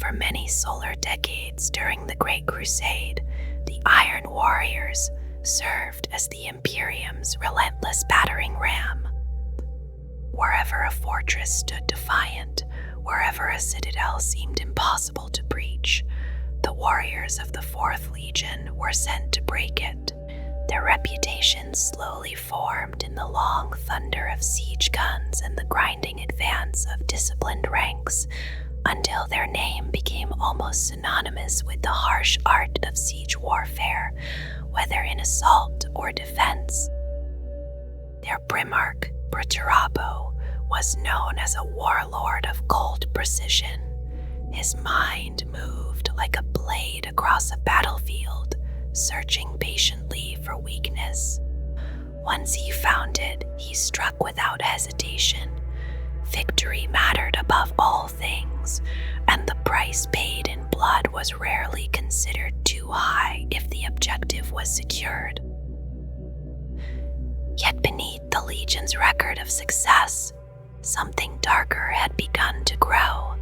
For many solar decades during the Great Crusade, the Iron Warriors served as the Imperium's relentless battering ram. Wherever a fortress stood defiant, wherever a citadel seemed impossible to breach, the warriors of the Fourth Legion were sent to break it. Their reputation slowly formed in the long thunder of siege guns and the grinding advance of disciplined ranks, until their name became almost synonymous with the harsh art of siege warfare, whether in assault or defense. Their Primarch, Perturabo, was known as a warlord of cold precision. His mind moved like a blade across a battlefield, searching patiently for weakness. Once he found it, he struck without hesitation. Victory mattered above all things, and the price paid in blood was rarely considered too high if the objective was secured. Yet beneath the Legion's record of success, something darker had begun to grow.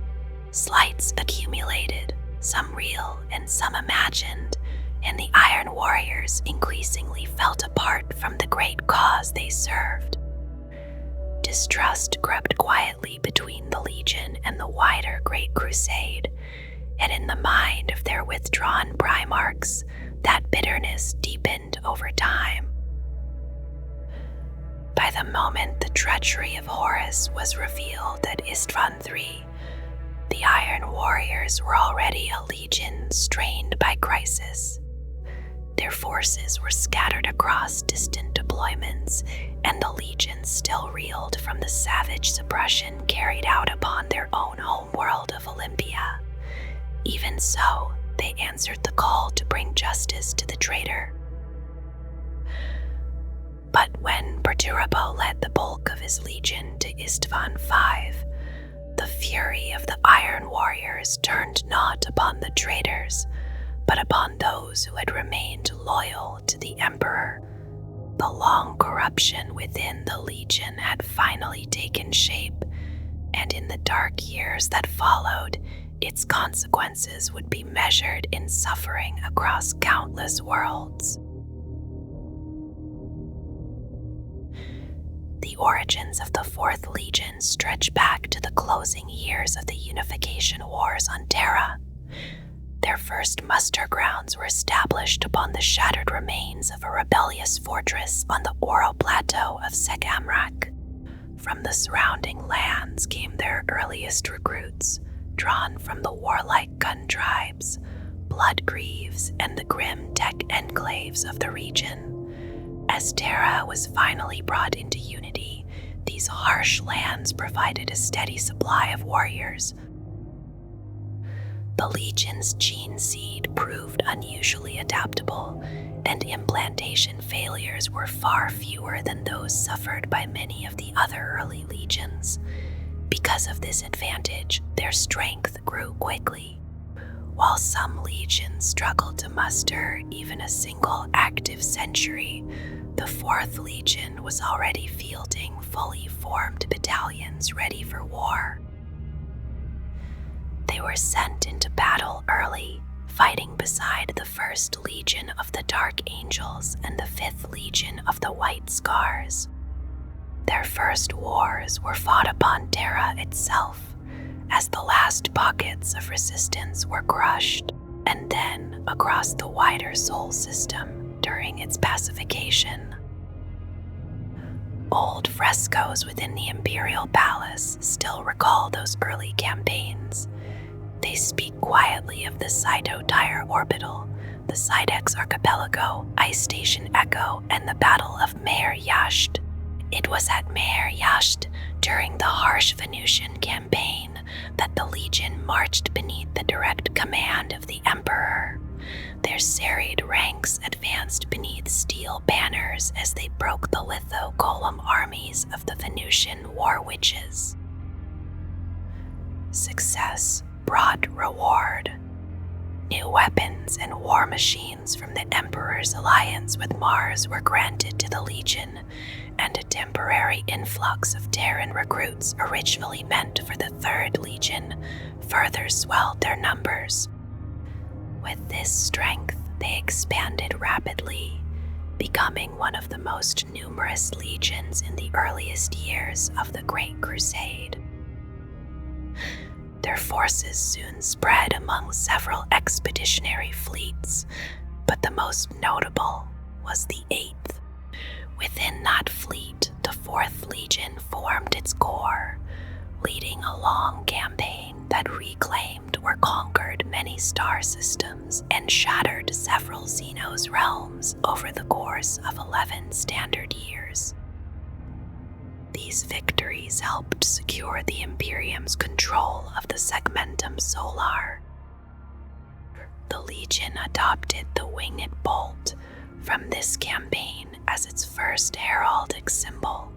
Slights accumulated, some real and some imagined, and the Iron Warriors increasingly felt apart from the great cause they served. Distrust crept quietly between the Legion and the wider Great Crusade, and in the mind of their withdrawn Primarchs, that bitterness deepened over time. By the moment the treachery of Horus was revealed at Istvan III, the Iron Warriors were already a legion strained by crisis. Their forces were scattered across distant deployments, and the Legion still reeled from the savage suppression carried out upon their own homeworld of Olympia. Even so, they answered the call to bring justice to the traitor. But when Perturabo led the bulk of his legion to Istvan V, the fury of the Iron Warriors turned not upon the traitors, but upon those who had remained loyal to the Emperor. The long corruption within the Legion had finally taken shape, and in the dark years that followed, its consequences would be measured in suffering across countless worlds. The origins of the Fourth Legion stretch back to the closing years of the Unification Wars on Terra. Their first muster grounds were established upon the shattered remains of a rebellious fortress on the Oro Plateau of Segamrak. From the surrounding lands came their earliest recruits, drawn from the warlike gun tribes, Bloodgrieves, and the grim tech enclaves of the region. As Terra was finally brought into unity, these harsh lands provided a steady supply of warriors. The Legion's gene seed proved unusually adaptable, and implantation failures were far fewer than those suffered by many of the other early legions. Because of this advantage, their strength grew quickly. While some legions struggled to muster even a single active century, the Fourth Legion was already fielding fully formed battalions ready for war. They were sent into battle early, fighting beside the First Legion of the Dark Angels and the Fifth Legion of the White Scars. Their first wars were fought upon Terra itself, as the last pockets of resistance were crushed, and then across the wider Sol system during its pacification. Old frescoes within the Imperial Palace still recall those early campaigns. They speak quietly of the Cyto-Tyre Orbital, the Cydex Archipelago, Ice Station Echo, and the Battle of Meir Yasht. It was at Meir Yasht, during the harsh Venusian campaign, that the Legion marched beneath the direct command of the Emperor. Their serried ranks advanced beneath steel banners as they broke the litho-golem armies of the Venusian war witches. Success brought reward. New weapons and war machines from the Emperor's alliance with Mars were granted to the Legion, and a temporary influx of Terran recruits originally meant for the Third Legion further swelled their numbers. With this strength, they expanded rapidly, becoming one of the most numerous legions in the earliest years of the Great Crusade. Their forces soon spread among several expeditionary fleets, but the most notable was the 8th. Within that fleet, the 4th Legion formed its core, leading a long campaign that reclaimed or conquered many star systems and shattered several Xenos realms over the course of 11 standard years. These victories helped secure the Imperium's control of the Segmentum Solar. The Legion adopted the winged bolt from this campaign as its first heraldic symbol.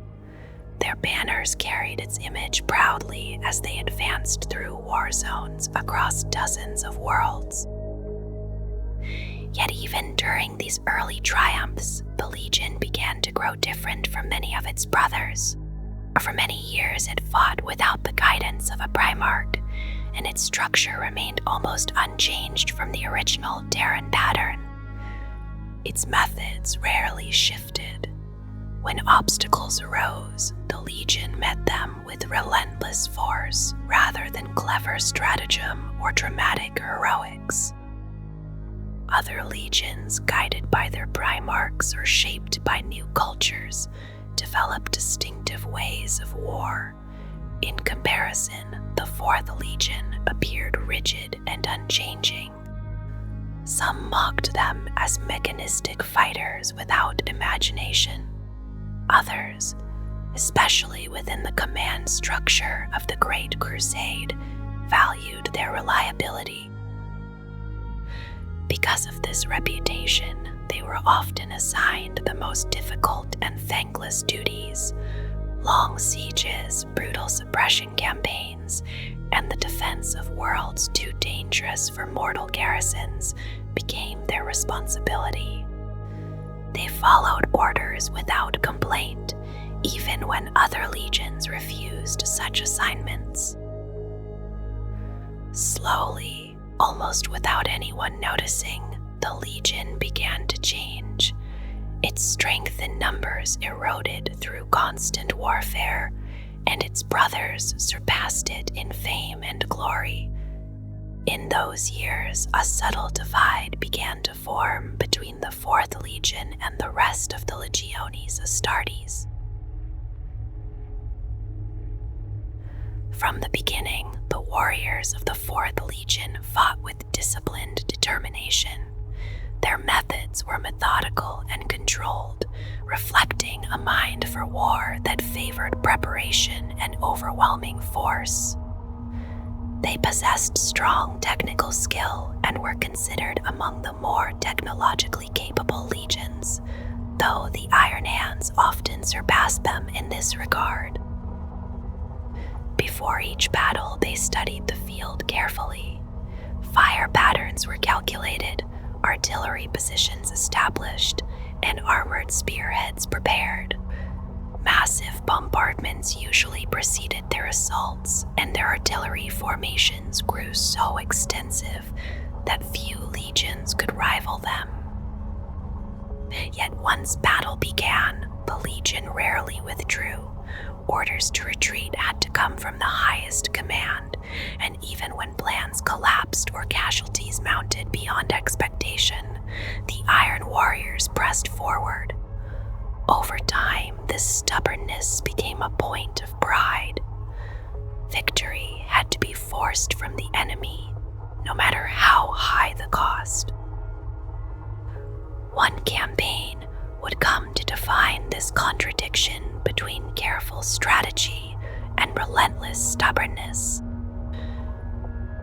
Their banners carried its image proudly as they advanced through war zones across dozens of worlds. Yet even during these early triumphs, the Legion began to grow different from many of its brothers. For many years it fought without the guidance of a Primarch, and its structure remained almost unchanged from the original Terran pattern. Its methods rarely shifted. When obstacles arose, the Legion met them with relentless force rather than clever stratagem or dramatic heroics. Other legions, guided by their Primarchs or shaped by new cultures, developed distinctive ways of war. In comparison, the 4th Legion appeared rigid and unchanging. Some mocked them as mechanistic fighters without imagination. Others, especially within the command structure of the Great Crusade, valued their reliability. Because of this reputation, they were often assigned the most difficult and thankless duties. Long sieges, brutal suppression campaigns, and the defense of worlds too dangerous for mortal garrisons became their responsibility. They followed orders without complaint, even when other legions refused such assignments. Slowly, almost without anyone noticing, the Legion began to change. Its strength in numbers eroded through constant warfare, and its brothers surpassed it in fame and glory. In those years, a subtle divide began to form between the 4th Legion and the rest of the Legiones Astartes. From the beginning, the warriors of the 4th Legion fought with disciplined determination. Their methods were methodical and controlled, reflecting a mind for war that favored preparation and overwhelming force. They possessed strong technical skill and were considered among the more technologically capable legions, though the Iron Hands often surpassed them in this regard. Before each battle, they studied the field carefully. Fire patterns were calculated, artillery positions established, and armored spearheads prepared. Massive bombardments usually preceded their assaults, and their artillery formations grew so extensive that few legions could rival them. Yet once battle began, the Legion rarely withdrew. Orders to retreat had to come from the highest command, and even when plans collapsed or casualties mounted beyond expectation, the Iron Warriors pressed forward. Over time, this stubbornness became a point of pride. Victory had to be forced from the enemy, no matter how high the cost. One campaign would come to define this contradiction between careful strategy and relentless stubbornness.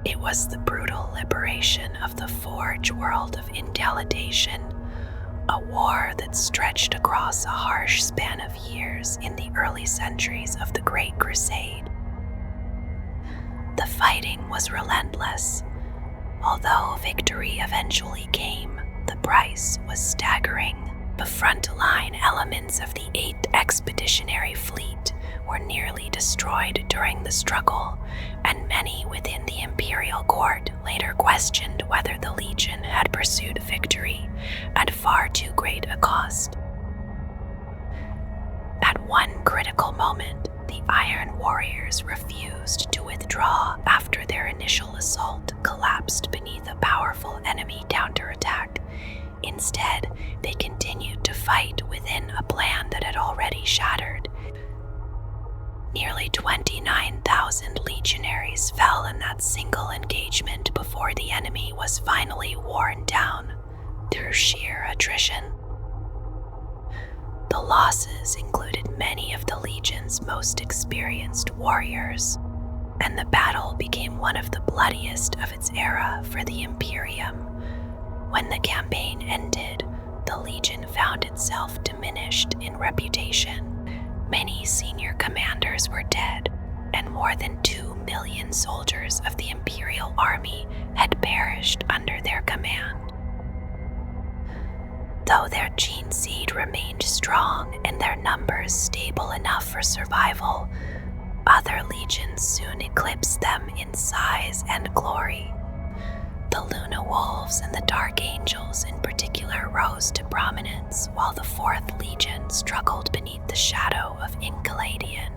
It was the brutal liberation of the Forge world of Indelidation, a war that stretched across a harsh span of years in the early centuries of the Great Crusade. The fighting was relentless. Although victory eventually came, the price was staggering. The front-line elements of the 8th Expeditionary Fleet were nearly destroyed during the struggle, and many within the Imperial Court later questioned whether the Legion had pursued victory at far too great a cost. At one critical moment, the Iron Warriors refused to withdraw after their initial assault collapsed beneath a powerful enemy counterattack. Instead, they continued to fight within a plan that had already shattered. Nearly 29,000 legionaries fell in that single engagement before the enemy was finally worn down through sheer attrition. The losses included many of the Legion's most experienced warriors, and the battle became one of the bloodiest of its era for the Imperium. When the campaign ended, the Legion found itself diminished in reputation. Many senior commanders were dead, and more than 2 million soldiers of the Imperial Army had perished under their command. Though their gene seed remained strong and their numbers stable enough for survival, other legions soon eclipsed them in size and glory. The Luna Wolves and the Dark Angels in particular rose to prominence, while the 4th Legion struggled beneath the shadow of Incaladian.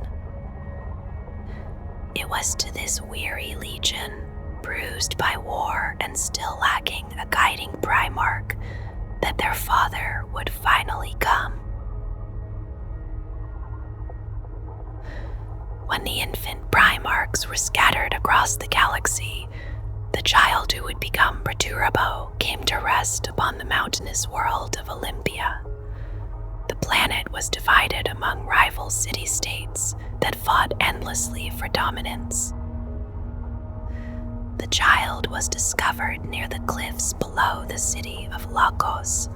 It was to this weary legion, bruised by war and still lacking a guiding Primarch, that their father would finally come. When the infant Primarchs were scattered across the galaxy, the child who would become Perturabo came to rest upon the mountainous world of Olympia. The planet was divided among rival city-states that fought endlessly for dominance. The child was discovered near the cliffs below the city of Lagos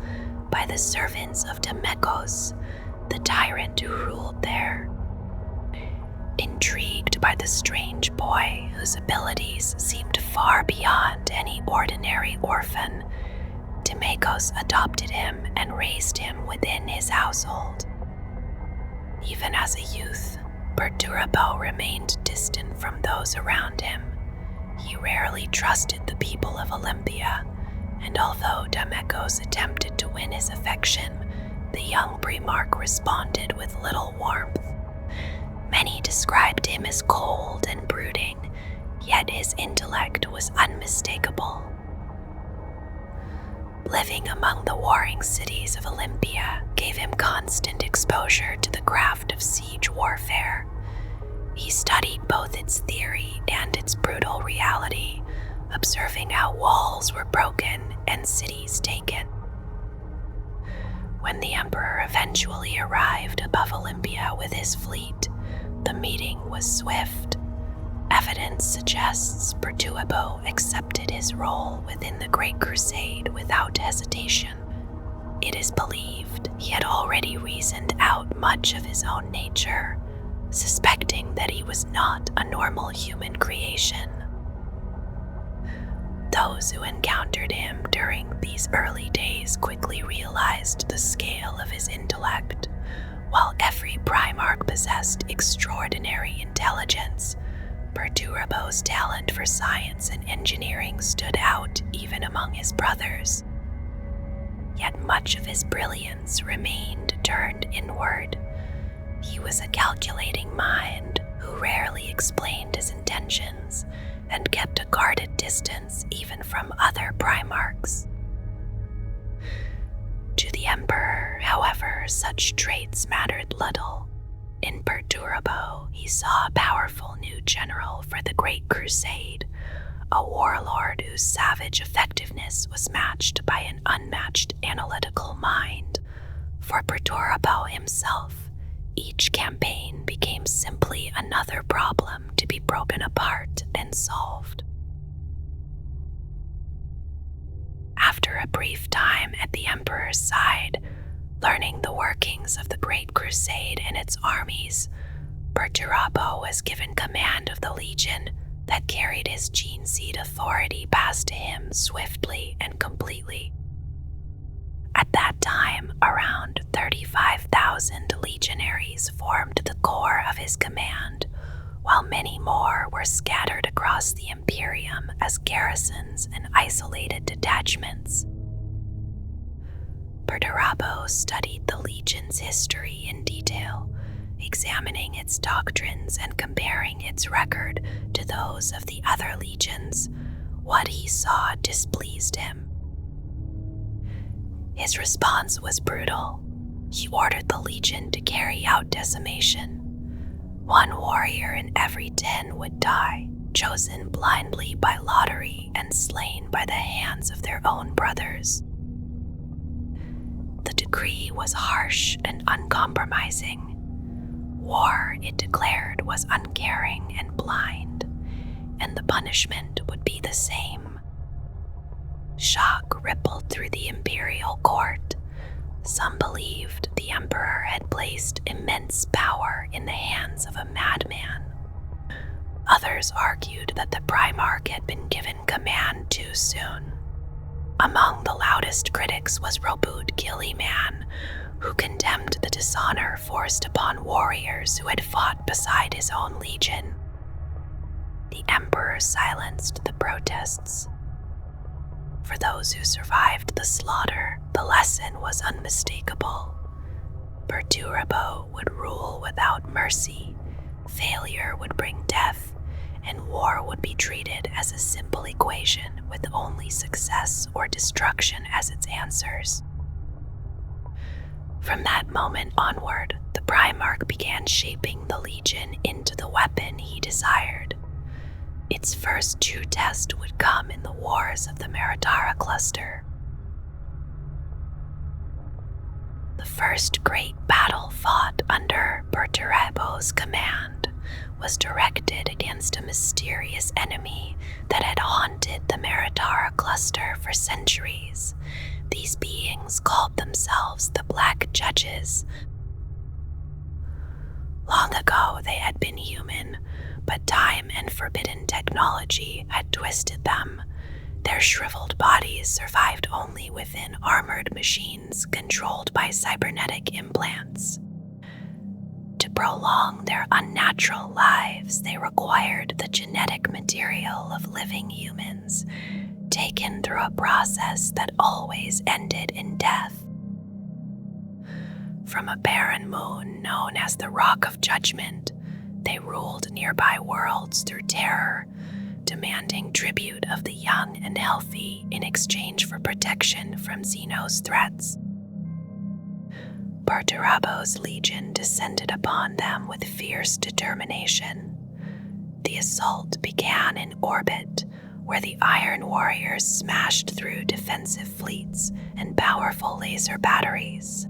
by the servants of Demekos, the tyrant who ruled there. Intrigued by the strange boy whose abilities seemed far beyond any ordinary orphan, Demekos adopted him and raised him within his household. Even as a youth, Perturabo remained distant from those around him. He rarely trusted the people of Olympia, and although Demekos attempted to win his affection, the young Primarch responded with little warmth. Many described him as cold and brooding, yet his intellect was unmistakable. Living among the warring cities of Olympia gave him constant exposure to the craft of siege warfare. He studied both its theory and its brutal reality, observing how walls were broken and cities taken. When the Emperor eventually arrived above Olympia with his fleet, the meeting was swift. Evidence suggests Perturabo accepted his role within the Great Crusade without hesitation. It is believed he had already reasoned out much of his own nature, suspecting that he was not a normal human creation. Those who encountered him during these early days quickly realized the scale of his intellect. While every Primarch possessed extraordinary intelligence, Perturabo's talent for science and engineering stood out even among his brothers. Yet much of his brilliance remained turned inward. He was a calculating mind who rarely explained his intentions and kept a guarded distance even from other Primarchs. To the Emperor, however, such traits mattered little. In Perturabo, he saw a powerful new general for the Great Crusade, a warlord whose savage effectiveness was matched by an unmatched analytical mind. For Perturabo himself, each campaign became simply another problem to be broken apart and solved. After a brief time at the Emperor's side, learning the workings of the Great Crusade and its armies, Perturabo was given command of the Legion that carried his gene seed authority passed to him Legion swiftly and completely. At that time, around 35,000 legionaries formed the core of his command, while many more were scattered across the Imperium as garrisons and isolated detachments. Perturabo studied the Legion's history in detail, examining its doctrines and comparing its record to those of the other legions. What he saw displeased him. His response was brutal. He ordered the Legion to carry out decimation. 1 warrior in every 10 would die, chosen blindly by lottery and slain by the hands of their own brothers. The decree was harsh and uncompromising. War, it declared, was uncaring and blind, and the punishment would be the same. Shock rippled through the imperial court. Some believed the emperor had placed immense power in the hands of a madman. Others argued that the Primarch had been given command too soon. Among the loudest critics was Robud Gilliman, who condemned the dishonor forced upon warriors who had fought beside his own legion. The emperor silenced the protests. For those who survived the slaughter, the lesson was unmistakable. Perturabo would rule without mercy, failure would bring death, and war would be treated as a simple equation with only success or destruction as its answers. From that moment onward, the Primarch began shaping the Legion into the weapon he desired. Its first true test would come in the wars of the Meratara cluster. The first great battle fought under Perturabo's command was directed against a mysterious enemy that had haunted the Meratara cluster for centuries. These beings called themselves the Black Judges. Long ago they had been human, but time and forbidden technology had twisted them. Their shriveled bodies survived only within armored machines controlled by cybernetic implants. To prolong their unnatural lives, they required the genetic material of living humans, taken through a process that always ended in death. From a barren moon known as the Rock of Judgment, they ruled nearby worlds through terror, demanding tribute of the young and healthy in exchange for protection from Xenos threats. Perturabo's legion descended upon them with fierce determination. The assault began in orbit, where the Iron Warriors smashed through defensive fleets and powerful laser batteries.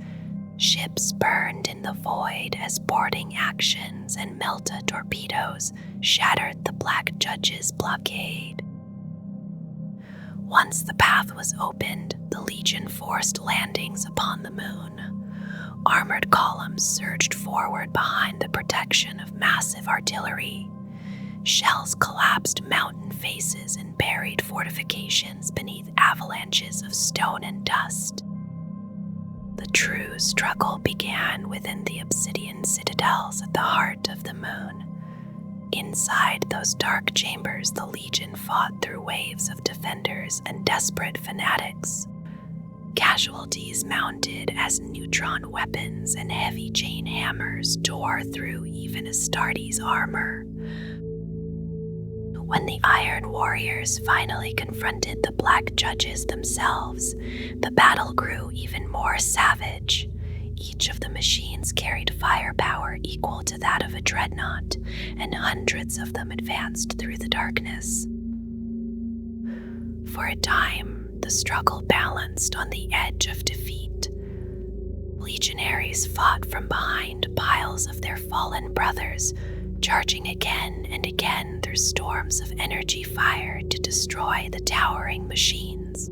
Ships burned in the void as boarding actions and Melta torpedoes shattered the Black Judge's blockade. Once the path was opened, the Legion forced landings upon the moon. Armored columns surged forward behind the protection of massive artillery. Shells collapsed mountain faces and buried fortifications beneath avalanches of stone and dust. The true struggle began within the obsidian citadels at the heart of the moon. Inside those dark chambers, the Legion fought through waves of defenders and desperate fanatics. Casualties mounted as neutron weapons and heavy chain hammers tore through even Astartes' armor. When the Iron Warriors finally confronted the Black Judges themselves, the battle grew even more savage. Each of the machines carried firepower equal to that of a dreadnought, and hundreds of them advanced through the darkness. For a time, the struggle balanced on the edge of defeat. Legionaries fought from behind piles of their fallen brothers, charging again and again through storms of energy fire to destroy the towering machines.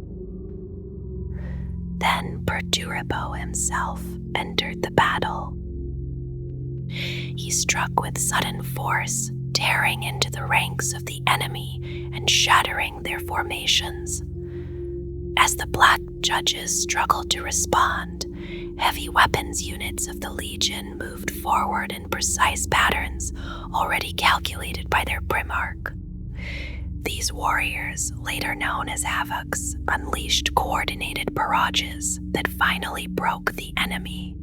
Then Perturabo himself entered the battle. He struck with sudden force, tearing into the ranks of the enemy and shattering their formations. As the Black Judges struggled to respond, heavy weapons units of the Legion moved forward in precise patterns already calculated by their Primarch. These warriors, later known as Havocs, unleashed coordinated barrages that finally broke the enemy.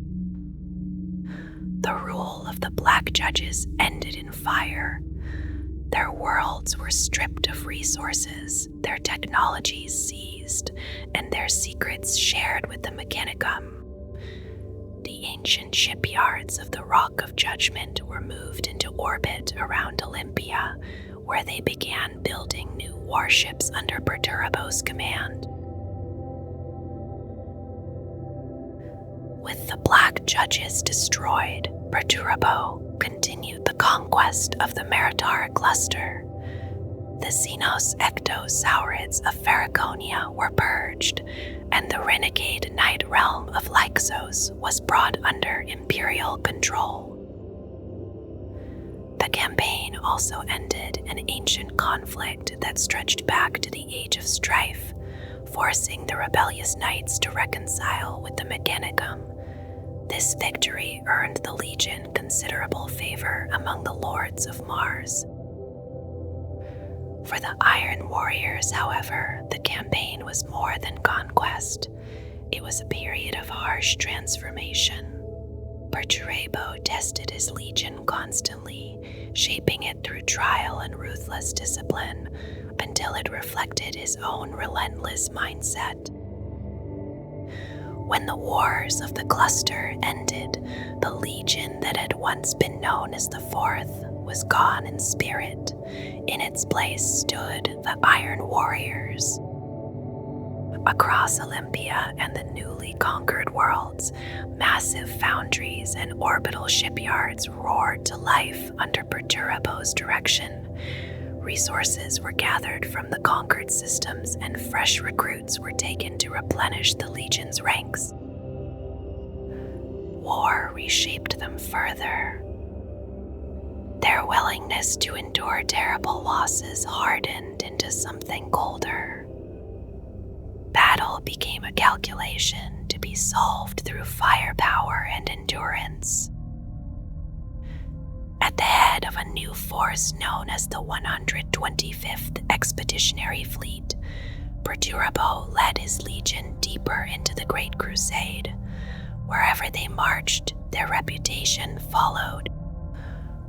The rule of the Black Judges ended in fire. Their worlds were stripped of resources, their technologies seized, and their secrets shared with the Mechanicum. The ancient shipyards of the Rock of Judgment were moved into orbit around Olympia, where they began building new warships under Perturabo's command. With the Black Judges destroyed, Perturabo continued the conquest of the Meratara cluster. The Xenos Ectosaurids of Farraconia were purged, and the renegade knight realm of Lyxos was brought under Imperial control. The campaign also ended an ancient conflict that stretched back to the Age of Strife, forcing the rebellious knights to reconcile with the Mechanicum. This victory earned the Legion considerable favor among the Lords of Mars. For the Iron Warriors, however, the campaign was more than conquest. It was a period of harsh transformation. Perturabo tested his Legion constantly, shaping it through trial and ruthless discipline until it reflected his own relentless mindset. When the wars of the cluster ended, the Legion that had once been known as the Fourth was gone in spirit. In its place stood the Iron Warriors. Across Olympia and the newly conquered worlds, massive foundries and orbital shipyards roared to life under Perturabo's direction. Resources were gathered from the conquered systems, and fresh recruits were taken to replenish the Legion's ranks. War reshaped them further. Their willingness to endure terrible losses hardened into something colder. Battle became a calculation to be solved through firepower and endurance. At the head of a new force known as the 125th Expeditionary Fleet, Perturabo led his Legion deeper into the Great Crusade. Wherever they marched, their reputation followed.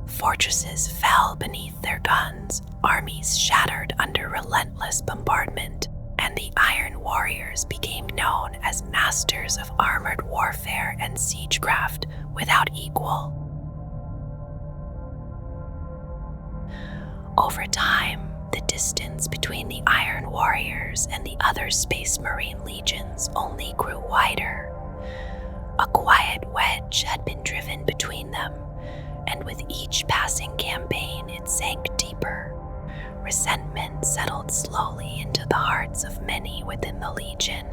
Fortresses fell beneath their guns, armies shattered under relentless bombardment, and the Iron Warriors became known as masters of armored warfare and siegecraft without equal. Over time, the distance between the Iron Warriors and the other Space Marine legions only grew wider. A quiet wedge had been driven between them, and with each passing campaign it sank deeper. Resentment settled slowly into the hearts of many within the Legion.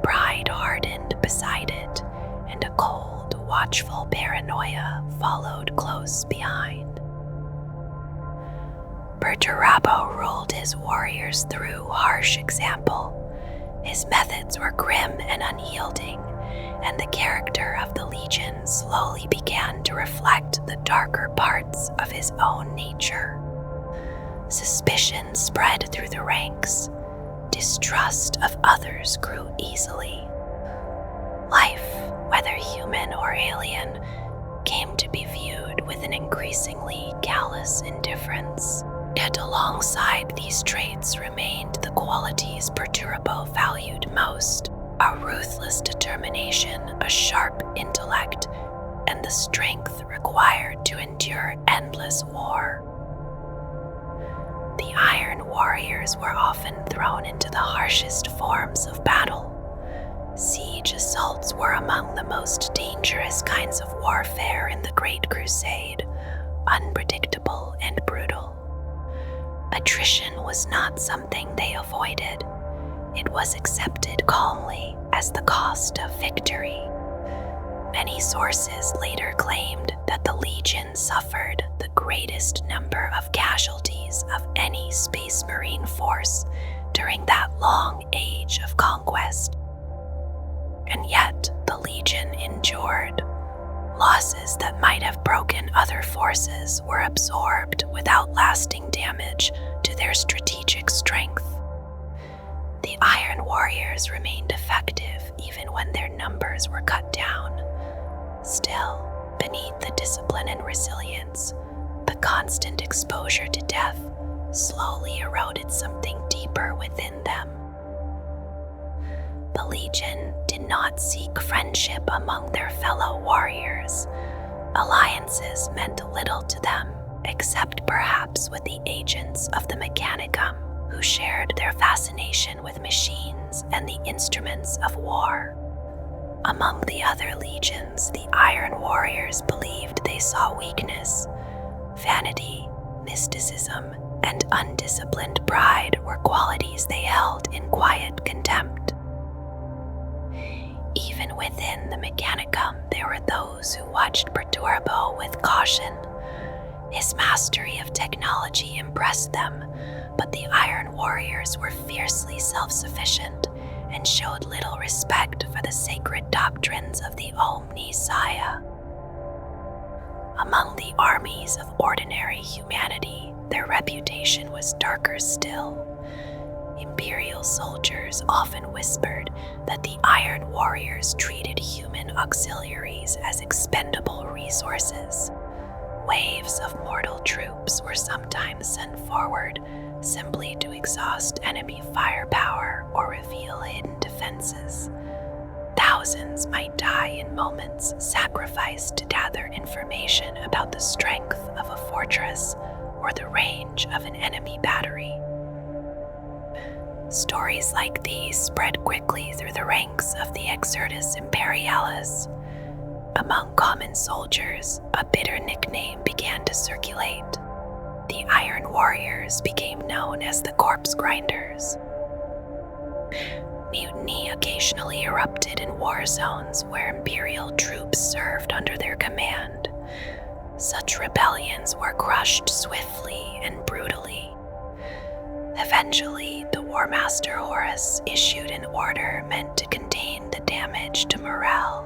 Pride hardened beside it, and a cold, watchful paranoia followed close behind. Perturabo ruled his warriors through harsh example. His methods were grim and unyielding, and the character of the Legion slowly began to reflect the darker parts of his own nature. Suspicion spread through the ranks. Distrust of others grew easily. Life, whether human or alien, came to be viewed with an increasingly callous indifference. Yet alongside these traits remained the qualities Perturabo valued most: a ruthless determination, a sharp intellect, and the strength required to endure endless war. The Iron Warriors were often thrown into the harshest forms of battle. Siege assaults were among the most dangerous kinds of warfare in the Great Crusade, unpredictable and brutal. Attrition was not something they avoided. It was accepted calmly as the cost of victory. Many sources later claimed that the Legion suffered the greatest number of casualties of any Space Marine force during that long age of conquest. And yet the Legion endured. Losses that might have broken other forces were absorbed without lasting damage to their strategic strength. The Iron Warriors remained effective even when their numbers were cut down. Still, beneath the discipline and resilience, the constant exposure to death slowly eroded something deeper within them. The Legion did not seek friendship among their fellow warriors. Alliances meant little to them, except perhaps with the agents of the Mechanicum, who shared their fascination with machines and the instruments of war. Among the other legions, the Iron Warriors believed they saw weakness. Vanity, mysticism, and undisciplined pride were qualities they held in quiet contempt. Even within the Mechanicum, there were those who watched Perturabo with caution. His mastery of technology impressed them, but the Iron Warriors were fiercely self-sufficient and showed little respect for the sacred doctrines of the Omnissiah. Among the armies of ordinary humanity, their reputation was darker still. Imperial soldiers often whispered that the Iron Warriors treated human auxiliaries as expendable resources. Waves of mortal troops were sometimes sent forward simply to exhaust enemy firepower or reveal hidden defenses. Thousands might die in moments sacrificed to gather information about the strength of a fortress or the range of an enemy battery. Stories like these spread quickly through the ranks of the Exertus Imperialis. Among common soldiers, a bitter nickname began to circulate. The Iron Warriors became known as the Corpse Grinders. Mutiny occasionally erupted in war zones where Imperial troops served under their command. Such rebellions were crushed swiftly and brutally. Eventually, the War Master Horus issued an order meant to contain the damage to morale.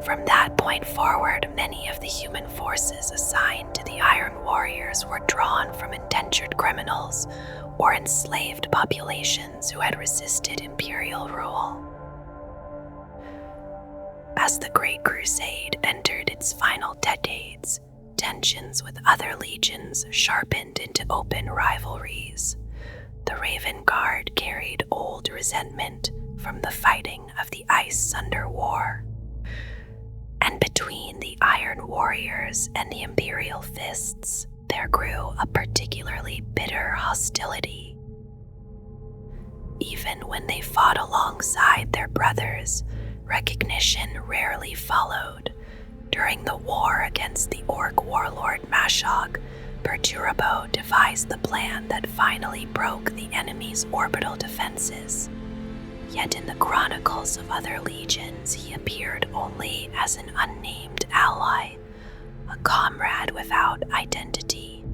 From that point forward, many of the human forces assigned to the Iron Warriors were drawn from indentured criminals or enslaved populations who had resisted imperial rule. As the Great Crusade entered its final decades, tensions with other legions sharpened into open rivalries. The Raven Guard carried old resentment from the fighting of the Ice Sunder War. And between the Iron Warriors and the Imperial Fists, there grew a particularly bitter hostility. Even when they fought alongside their brothers, recognition rarely followed. During the war against the Orc warlord Mashog, Perturabo devised the plan that finally broke the enemy's orbital defenses. Yet in the chronicles of other legions, he appeared only as an unnamed ally, a comrade without identity.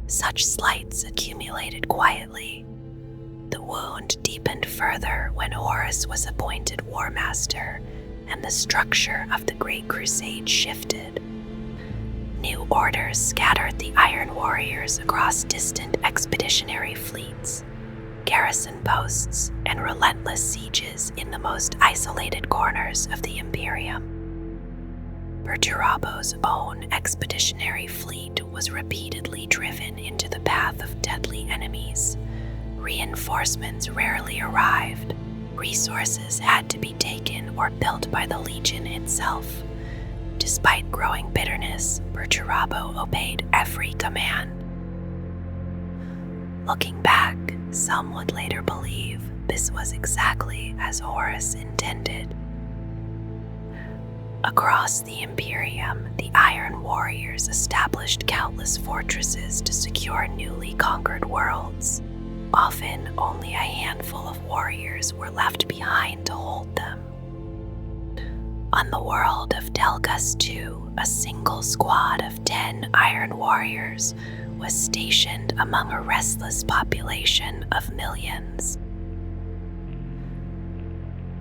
Such slights accumulated quietly. The wound deepened further when Horus was appointed War Master and the structure of the Great Crusade shifted. New orders scattered the Iron Warriors across distant expeditionary fleets, garrison posts, and relentless sieges in the most isolated corners of the Imperium. Perturabo's own expeditionary fleet was repeatedly driven into the path of deadly enemies. Reinforcements rarely arrived. Resources had to be taken or built by the Legion itself. Despite growing bitterness, Perturabo obeyed every command. Looking back, some would later believe this was exactly as Horus intended. Across the Imperium, the Iron Warriors established countless fortresses to secure newly conquered worlds. Often, only a handful of warriors were left behind to hold them. On the world of Delgus II, a single squad of 10 Iron Warriors was stationed among a restless population of millions.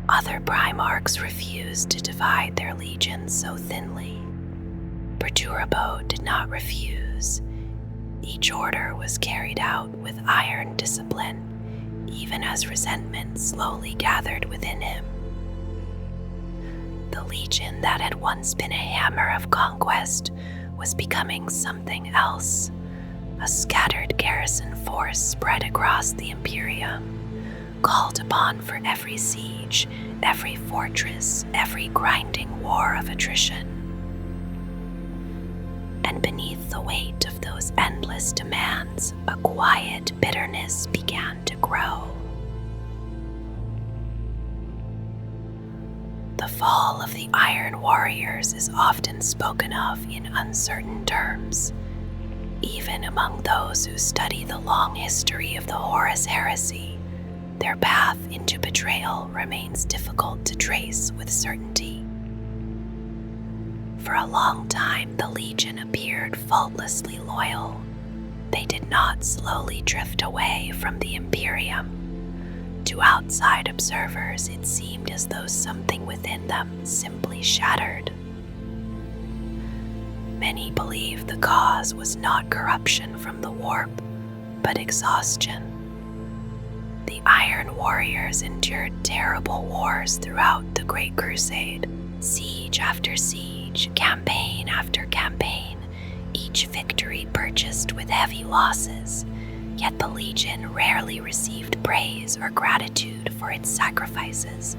Other Primarchs refused to divide their legions so thinly. Perturabo did not refuse. Each order was carried out with iron discipline, even as resentment slowly gathered within him. The legion that had once been a hammer of conquest was becoming something else, a scattered garrison force spread across the Imperium, called upon for every siege, every fortress, every grinding war of attrition. And beneath the weight of those endless demands, a quiet bitterness began to grow. The fall of the Iron Warriors is often spoken of in uncertain terms, even among those who study the long history of the Horus Heresy. Their path into betrayal remains difficult to trace with certainty. For a long time, the Legion appeared faultlessly loyal. They did not slowly drift away from the Imperium. To outside observers, it seemed as though something within them simply shattered. Many believed the cause was not corruption from the warp, but exhaustion. The Iron Warriors endured terrible wars throughout the Great Crusade. Siege after siege, campaign after campaign, each victory purchased with heavy losses, yet the Legion rarely received praise or gratitude for its sacrifices.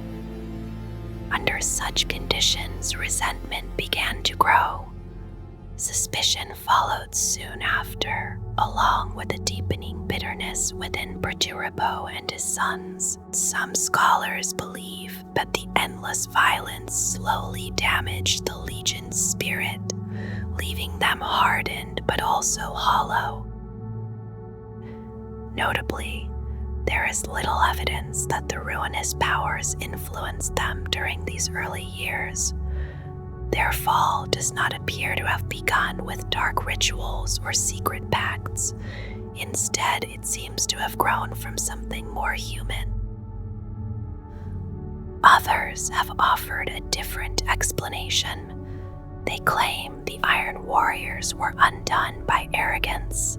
Under such conditions, resentment began to grow. Suspicion followed soon after, along with a deepening bitterness within Perturabo and his sons. Some scholars believe that the endless violence slowly damaged the Legion's spirit, leaving them hardened but also hollow. Notably, there is little evidence that the ruinous powers influenced them during these early years. Their fall does not appear to have begun with dark rituals or secret pacts. Instead, it seems to have grown from something more human. Others have offered a different explanation. They claim the Iron Warriors were undone by arrogance.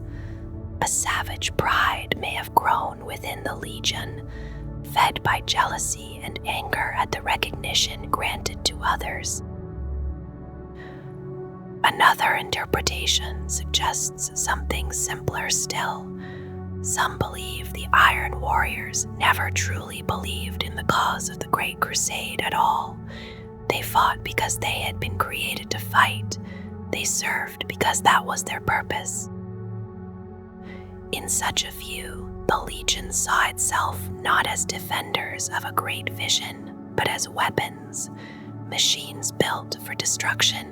A savage pride may have grown within the Legion, fed by jealousy and anger at the recognition granted to others. Another interpretation suggests something simpler still. Some believe the Iron Warriors never truly believed in the cause of the Great Crusade at all. They fought because they had been created to fight. They served because that was their purpose. In such a view, the Legion saw itself not as defenders of a great vision, but as weapons, machines built for destruction.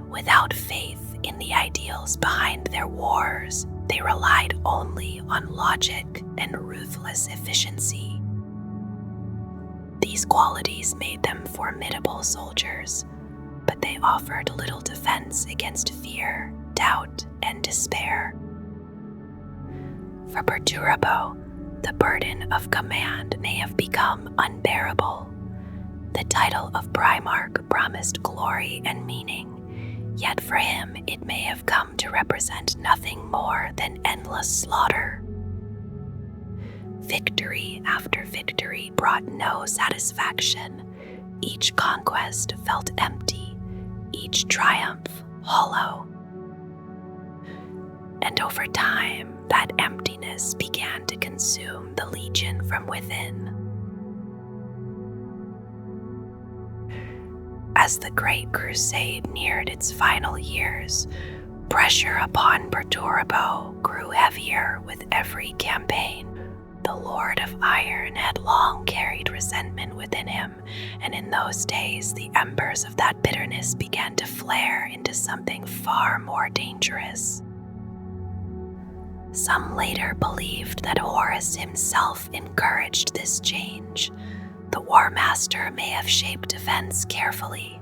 Without faith in the ideals behind their wars, they relied only on logic and ruthless efficiency. These qualities made them formidable soldiers, but they offered little defense against fear, doubt, and despair. For Perturabo, the burden of command may have become unbearable. The title of Primarch promised glory and meaning, yet for him it may have come to represent nothing more than endless slaughter. Victory after victory brought no satisfaction. Each conquest felt empty, each triumph hollow. And over time, that emptiness began to consume the Legion from within. As the Great Crusade neared its final years, pressure upon Perturabo grew heavier with every campaign. The Lord of Iron had long carried resentment within him, and in those days the embers of that bitterness began to flare into something far more dangerous. Some later believed that Horus himself encouraged this change. The War Master may have shaped events carefully,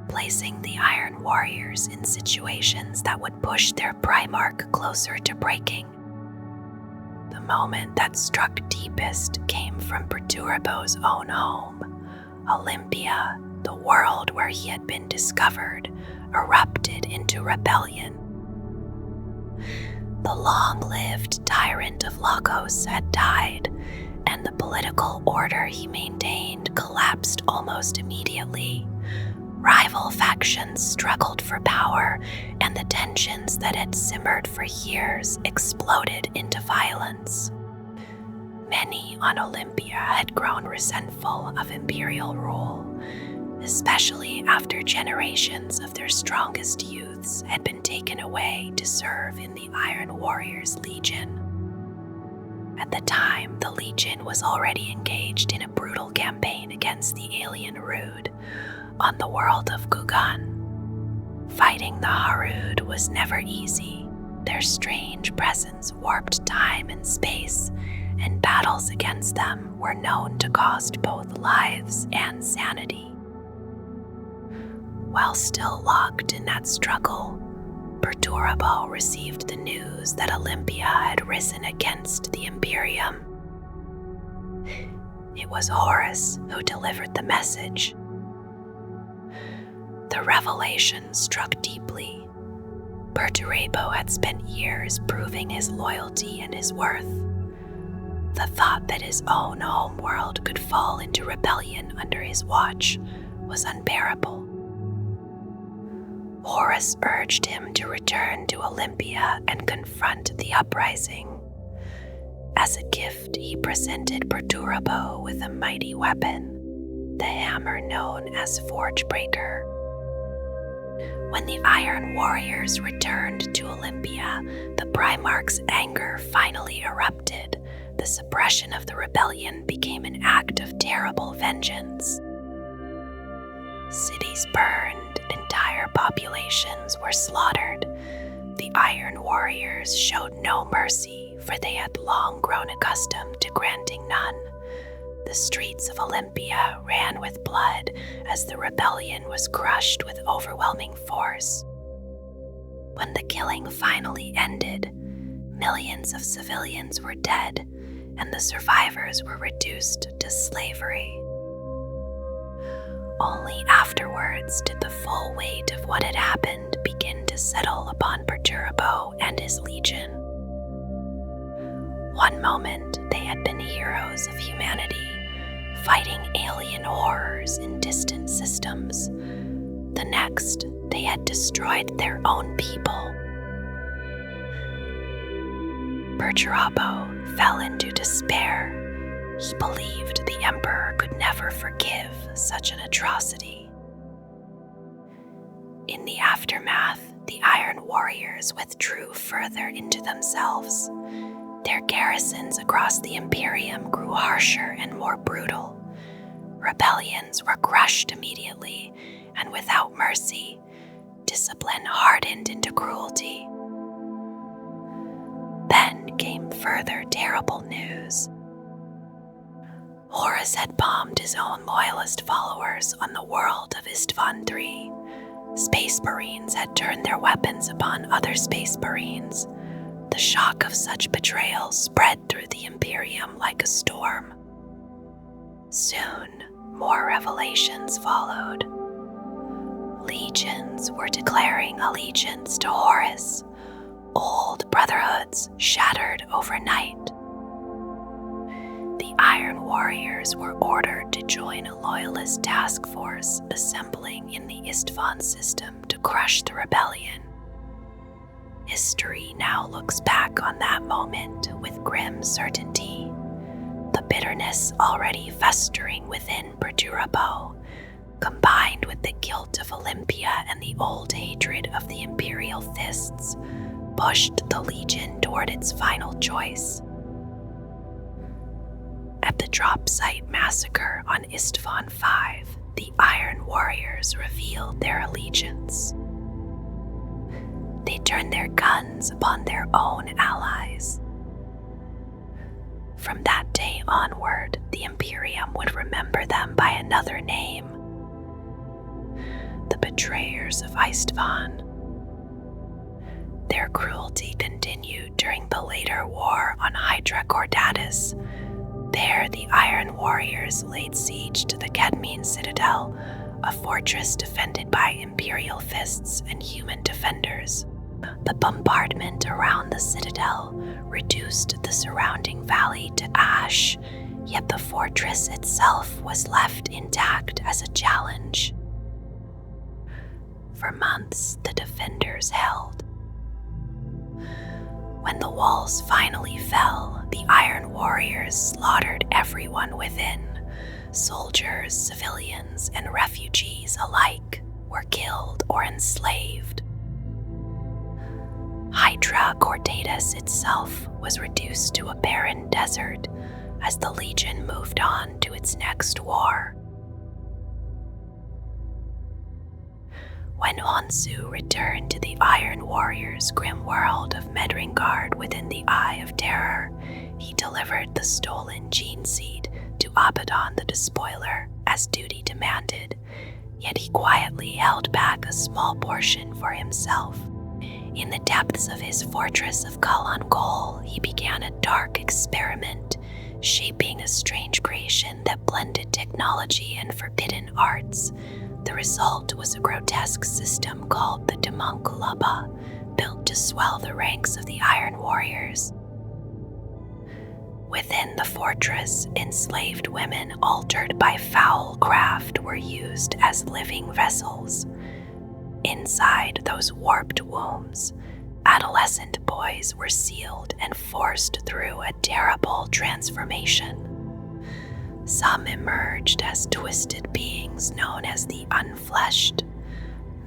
placing the Iron Warriors in situations that would push their Primarch closer to breaking. The moment that struck deepest came from Perturabo's own home. Olympia, the world where he had been discovered, erupted into rebellion. The long-lived tyrant of Lagos had died, and the political order he maintained collapsed almost immediately. Rival factions struggled for power, and the tensions that had simmered for years exploded into violence. Many on Olympia had grown resentful of imperial rule, especially after generations of their strongest youths had been taken away to serve in the Iron Warriors Legion. At the time, the Legion was already engaged in a brutal campaign against the alien Rude on the world of Gugan. Fighting the Harud was never easy. Their strange presence warped time and space, and battles against them were known to cost both lives and sanity. While still locked in that struggle, Perturabo received the news that Olympia had risen against the Imperium. It was Horus who delivered the message. The revelation struck deeply. Perturabo had spent years proving his loyalty and his worth. The thought that his own homeworld could fall into rebellion under his watch was unbearable. Horus urged him to return to Olympia and confront the uprising. As a gift, he presented Perturabo with a mighty weapon, the hammer known as Forgebreaker. When the Iron Warriors returned to Olympia, the Primarch's anger finally erupted. The suppression of the rebellion became an act of terrible vengeance. Cities burned, entire populations were slaughtered. The Iron Warriors showed no mercy, for they had long grown accustomed to granting none. The streets of Olympia ran with blood as the rebellion was crushed with overwhelming force. When the killing finally ended, millions of civilians were dead, and the survivors were reduced to slavery. Only afterwards did the full weight of what had happened begin to settle upon Perturabo and his legion. One moment they had been heroes of humanity, fighting alien horrors in distant systems. The next, they had destroyed their own people. Perturabo fell into despair. He believed the Emperor could never forgive such an atrocity. In the aftermath, the Iron Warriors withdrew further into themselves. Their garrisons across the Imperium grew harsher and more brutal. Rebellions were crushed immediately, and without mercy, discipline hardened into cruelty. Then came further terrible news. Horus had bombed his own loyalist followers on the world of Istvan III. Space Marines had turned their weapons upon other Space Marines. The shock of such betrayal spread through the Imperium like a storm. Soon, more revelations followed. Legions were declaring allegiance to Horus. Old brotherhoods shattered overnight. The Iron Warriors were ordered to join a loyalist task force assembling in the Istvan system to crush the rebellion. History now looks back on that moment with grim certainty. The bitterness already festering within Perturabo, combined with the guilt of Olympia and the old hatred of the Imperial Fists, pushed the Legion toward its final choice. At the drop site massacre on Istvan V, the Iron Warriors revealed their allegiance. They turned their guns upon their own allies. From that day onward, the Imperium would remember them by another name. The the betrayers of Istvan. Their cruelty continued during the later war on Hydra Cordatus. There, the Iron Warriors laid siege to the Kedmene Citadel, a fortress defended by Imperial fists and human defenders. The bombardment around the citadel reduced the surrounding valley to ash, yet the fortress itself was left intact as a challenge. For months, the defenders held. When the walls finally fell, the Iron Warriors slaughtered everyone within. Soldiers, civilians, and refugees alike were killed or enslaved. Hydra Cordatus itself was reduced to a barren desert as the Legion moved on to its next war. When Onsu returned to the Iron Warriors' grim world of Medrengard within the Eye of Terror, he delivered the stolen gene seed to Abaddon the Despoiler as duty demanded, yet he quietly held back a small portion for himself. In the depths of his fortress of Kalan Kol, he began a dark experiment, shaping a strange creation that blended technology and forbidden arts. The result was a grotesque system called the Demonkulaba, built to swell the ranks of the Iron Warriors. Within the fortress, enslaved women altered by foul craft were used as living vessels. Inside those warped wombs, adolescent boys were sealed and forced through a terrible transformation. Some emerged as twisted beings known as the Unfleshed,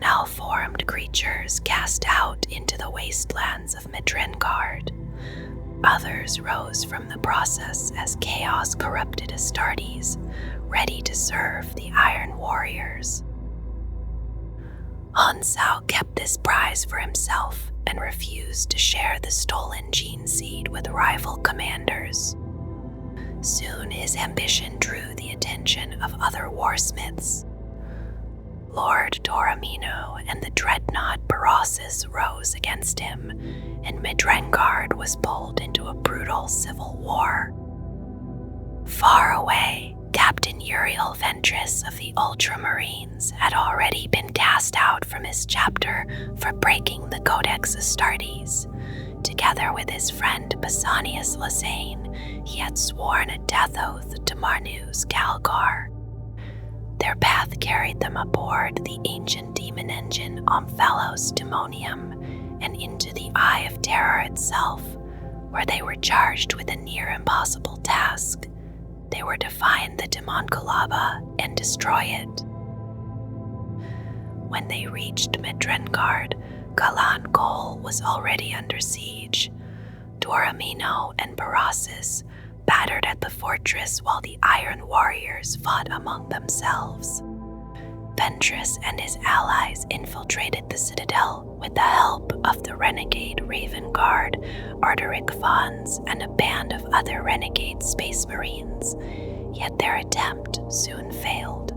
malformed creatures cast out into the wastelands of Medrengard. Others rose from the process as chaos-corrupted Astartes, ready to serve the Iron Warriors. Honsau kept this prize for himself and refused to share the stolen gene seed with rival commanders. Soon his ambition drew the attention of other warsmiths. Lord Doramino and the dreadnought Berossus rose against him, and Medrengard was pulled into a brutal civil war. Far away, Captain Uriel Ventress of the Ultramarines had already been cast out from his chapter for breaking the Codex Astartes. Together with his friend Pausanias Lasane, he had sworn a death oath to Marnus Calgar. Their path carried them aboard the ancient demon engine Omphalos Demonium and into the Eye of Terror itself, where they were charged with a near-impossible task. They were to find the Demonkulaba and destroy it. When they reached Medrengard, Kalan Kol was already under siege. Doramino and Berossus battered at the fortress while the Iron Warriors fought among themselves. Ventress and his allies infiltrated the citadel with the help of the renegade Raven Guard, Arderic Fons, and a band of other renegade space marines, yet their attempt soon failed.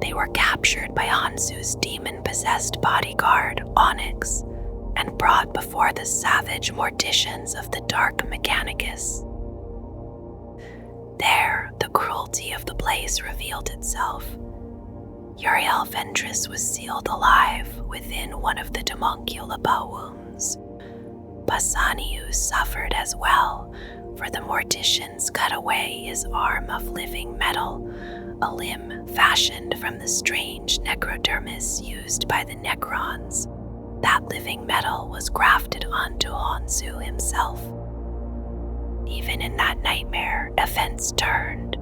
They were captured by Hansu's demon-possessed bodyguard, Onyx, and brought before the savage morticians of the Dark Mechanicus. There, the cruelty of the place revealed itself. Uriel Ventress was sealed alive within one of the Demonkulaba wombs. Pausanias suffered as well, for the morticians cut away his arm of living metal, a limb fashioned from the strange necrodermis used by the Necrons. That living metal was grafted onto Hansu himself. Even in that nightmare, events turned.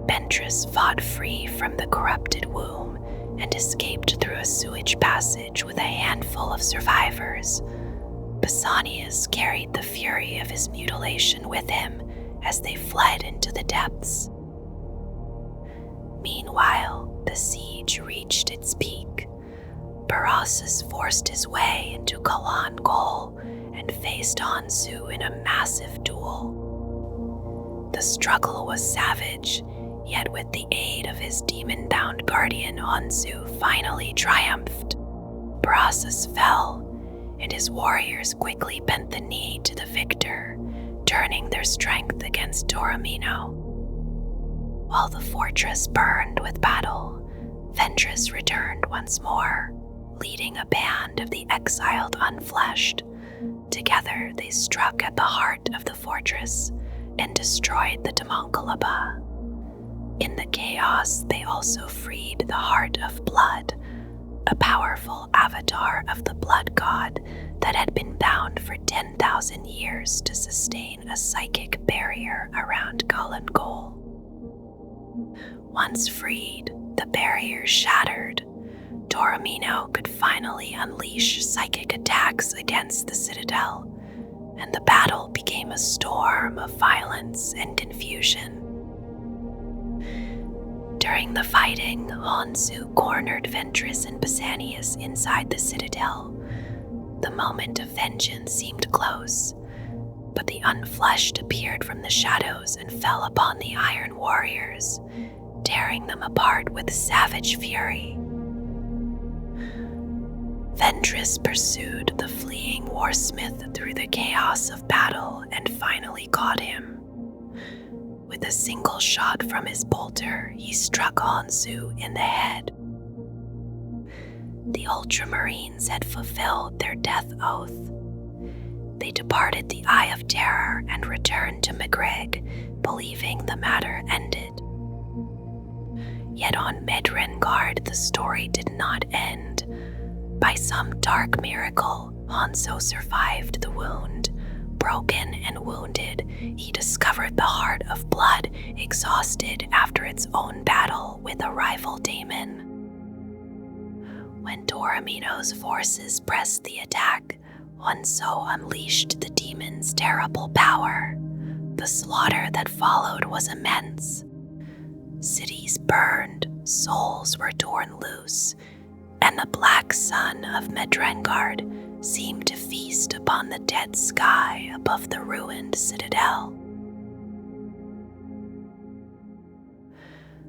Ventress fought free from the corrupted womb and escaped through a sewage passage with a handful of survivors. Pausanias carried the fury of his mutilation with him as they fled into the depths. Meanwhile, the siege reached its peak. Berossus forced his way into Kalan Kol and faced Hansu in a massive duel. The struggle was savage, Yet with the aid of his demon-bound guardian, Onsu finally triumphed. Parrhassus fell, and his warriors quickly bent the knee to the victor, turning their strength against Taormino. While the fortress burned with battle, Ventress returned once more, leading a band of the exiled Unfleshed. Together they struck at the heart of the fortress and destroyed the Homunculaba. In the chaos, they also freed the Heart of Blood, a powerful avatar of the Blood God that had been bound for 10,000 years to sustain a psychic barrier around Gol. Once freed, the barrier shattered. Taormino could finally unleash psychic attacks against the Citadel, and the battle became a storm of violence and confusion. During the fighting, Onsu cornered Ventress and Pausanias inside the Citadel. The moment of vengeance seemed close, but the Unfleshed appeared from the shadows and fell upon the Iron Warriors, tearing them apart with savage fury. Ventress pursued the fleeing Warsmith through the chaos of battle and finally caught him. With a single shot from his bolter, he struck Onsu in the head. The Ultramarines had fulfilled their death oath. They departed the Eye of Terror and returned to Maghreg, believing the matter ended. Yet on Medrengard, the story did not end. By some dark miracle, Hanso survived the wound. Broken and wounded, he discovered the Heart of Blood, exhausted after its own battle with a rival daemon. When Taormino's forces pressed the attack, Hanso unleashed the demon's terrible power. The slaughter that followed was immense. Cities burned, souls were torn loose, and the black sun of Medrengard seemed to feast upon the dead sky above the ruined citadel.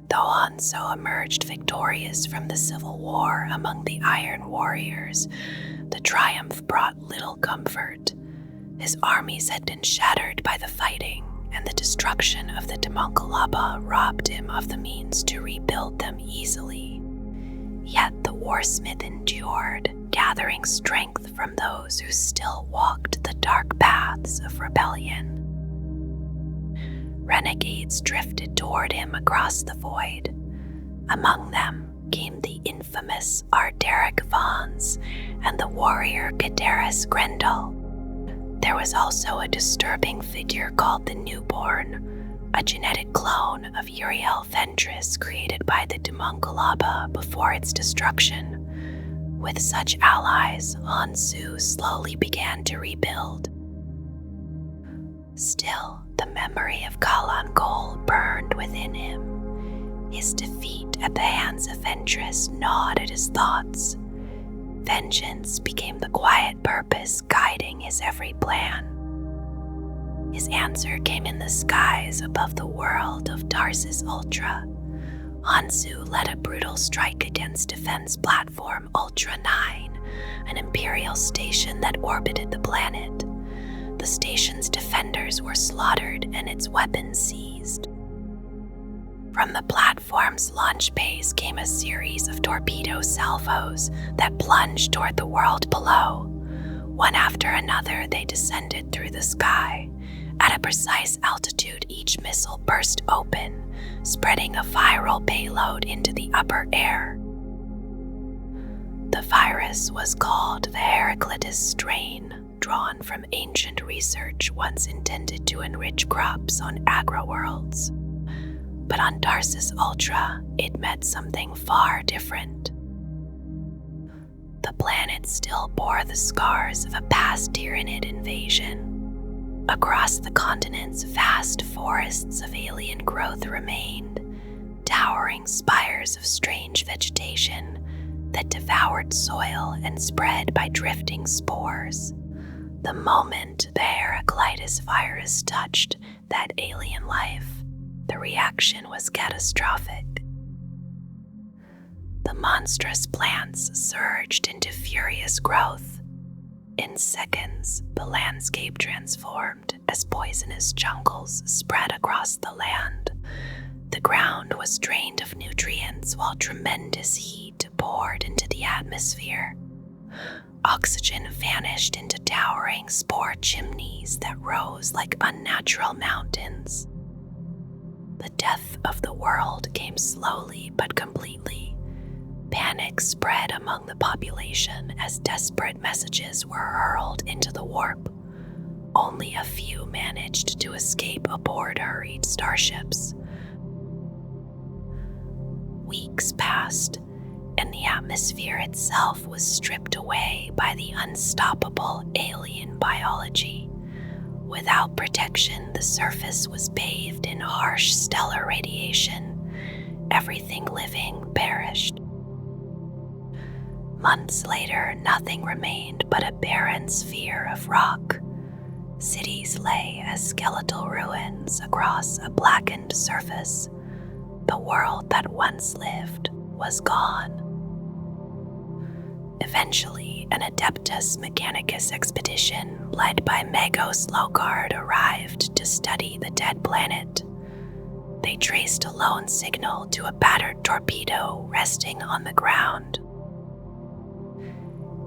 Though Hanso emerged victorious from the civil war among the Iron Warriors, the triumph brought little comfort. His armies had been shattered by the fighting, and the destruction of the Homunculaba robbed him of the means to rebuild them easily. Yet the Warsmith endured, gathering strength from those who still walked the dark paths of rebellion. Renegades drifted toward him across the void. Among them came the infamous Arderic Vons and the warrior Caderis Grendel. There was also a disturbing figure called the Newborn, a genetic clone of Uriel Ventress created by the Homunculaba before its destruction. With such allies, Hansu slowly began to rebuild. Still, the memory of Kalan Gol burned within him. His defeat at the hands of Ventress gnawed at his thoughts. Vengeance became the quiet purpose guiding his every plan. His answer came in the skies above the world of Tarsus Ultra. Hansu led a brutal strike against Defense Platform Ultra 9, an Imperial station that orbited the planet. The station's defenders were slaughtered and its weapons seized. From the platform's launch bays came a series of torpedo salvos that plunged toward the world below. One after another, they descended through the sky. At a precise altitude, each missile burst open, spreading a viral payload into the upper air. The virus was called the Heraclitus strain, drawn from ancient research once intended to enrich crops on agro-worlds. But on Tarsus Ultra, it meant something far different. The planet still bore the scars of a past Tyranid invasion. Across the continent's vast forests of alien growth remained, towering spires of strange vegetation that devoured soil and spread by drifting spores. The moment the Heraclitus virus touched that alien life, the reaction was catastrophic. The monstrous plants surged into furious growth. In seconds, the landscape transformed as poisonous jungles spread across the land. The ground was drained of nutrients while tremendous heat poured into the atmosphere. Oxygen vanished into towering spore chimneys that rose like unnatural mountains. The death of the world came slowly but completely. Panic spread among the population as desperate messages were hurled into the warp. Only a few managed to escape aboard hurried starships. Weeks passed, and the atmosphere itself was stripped away by the unstoppable alien biology. Without protection, the surface was bathed in harsh stellar radiation. Everything living perished. Months later, nothing remained but a barren sphere of rock. Cities lay as skeletal ruins across a blackened surface. The world that once lived was gone. Eventually, an Adeptus Mechanicus expedition led by Magos Logard arrived to study the dead planet. They traced a lone signal to a battered torpedo resting on the ground.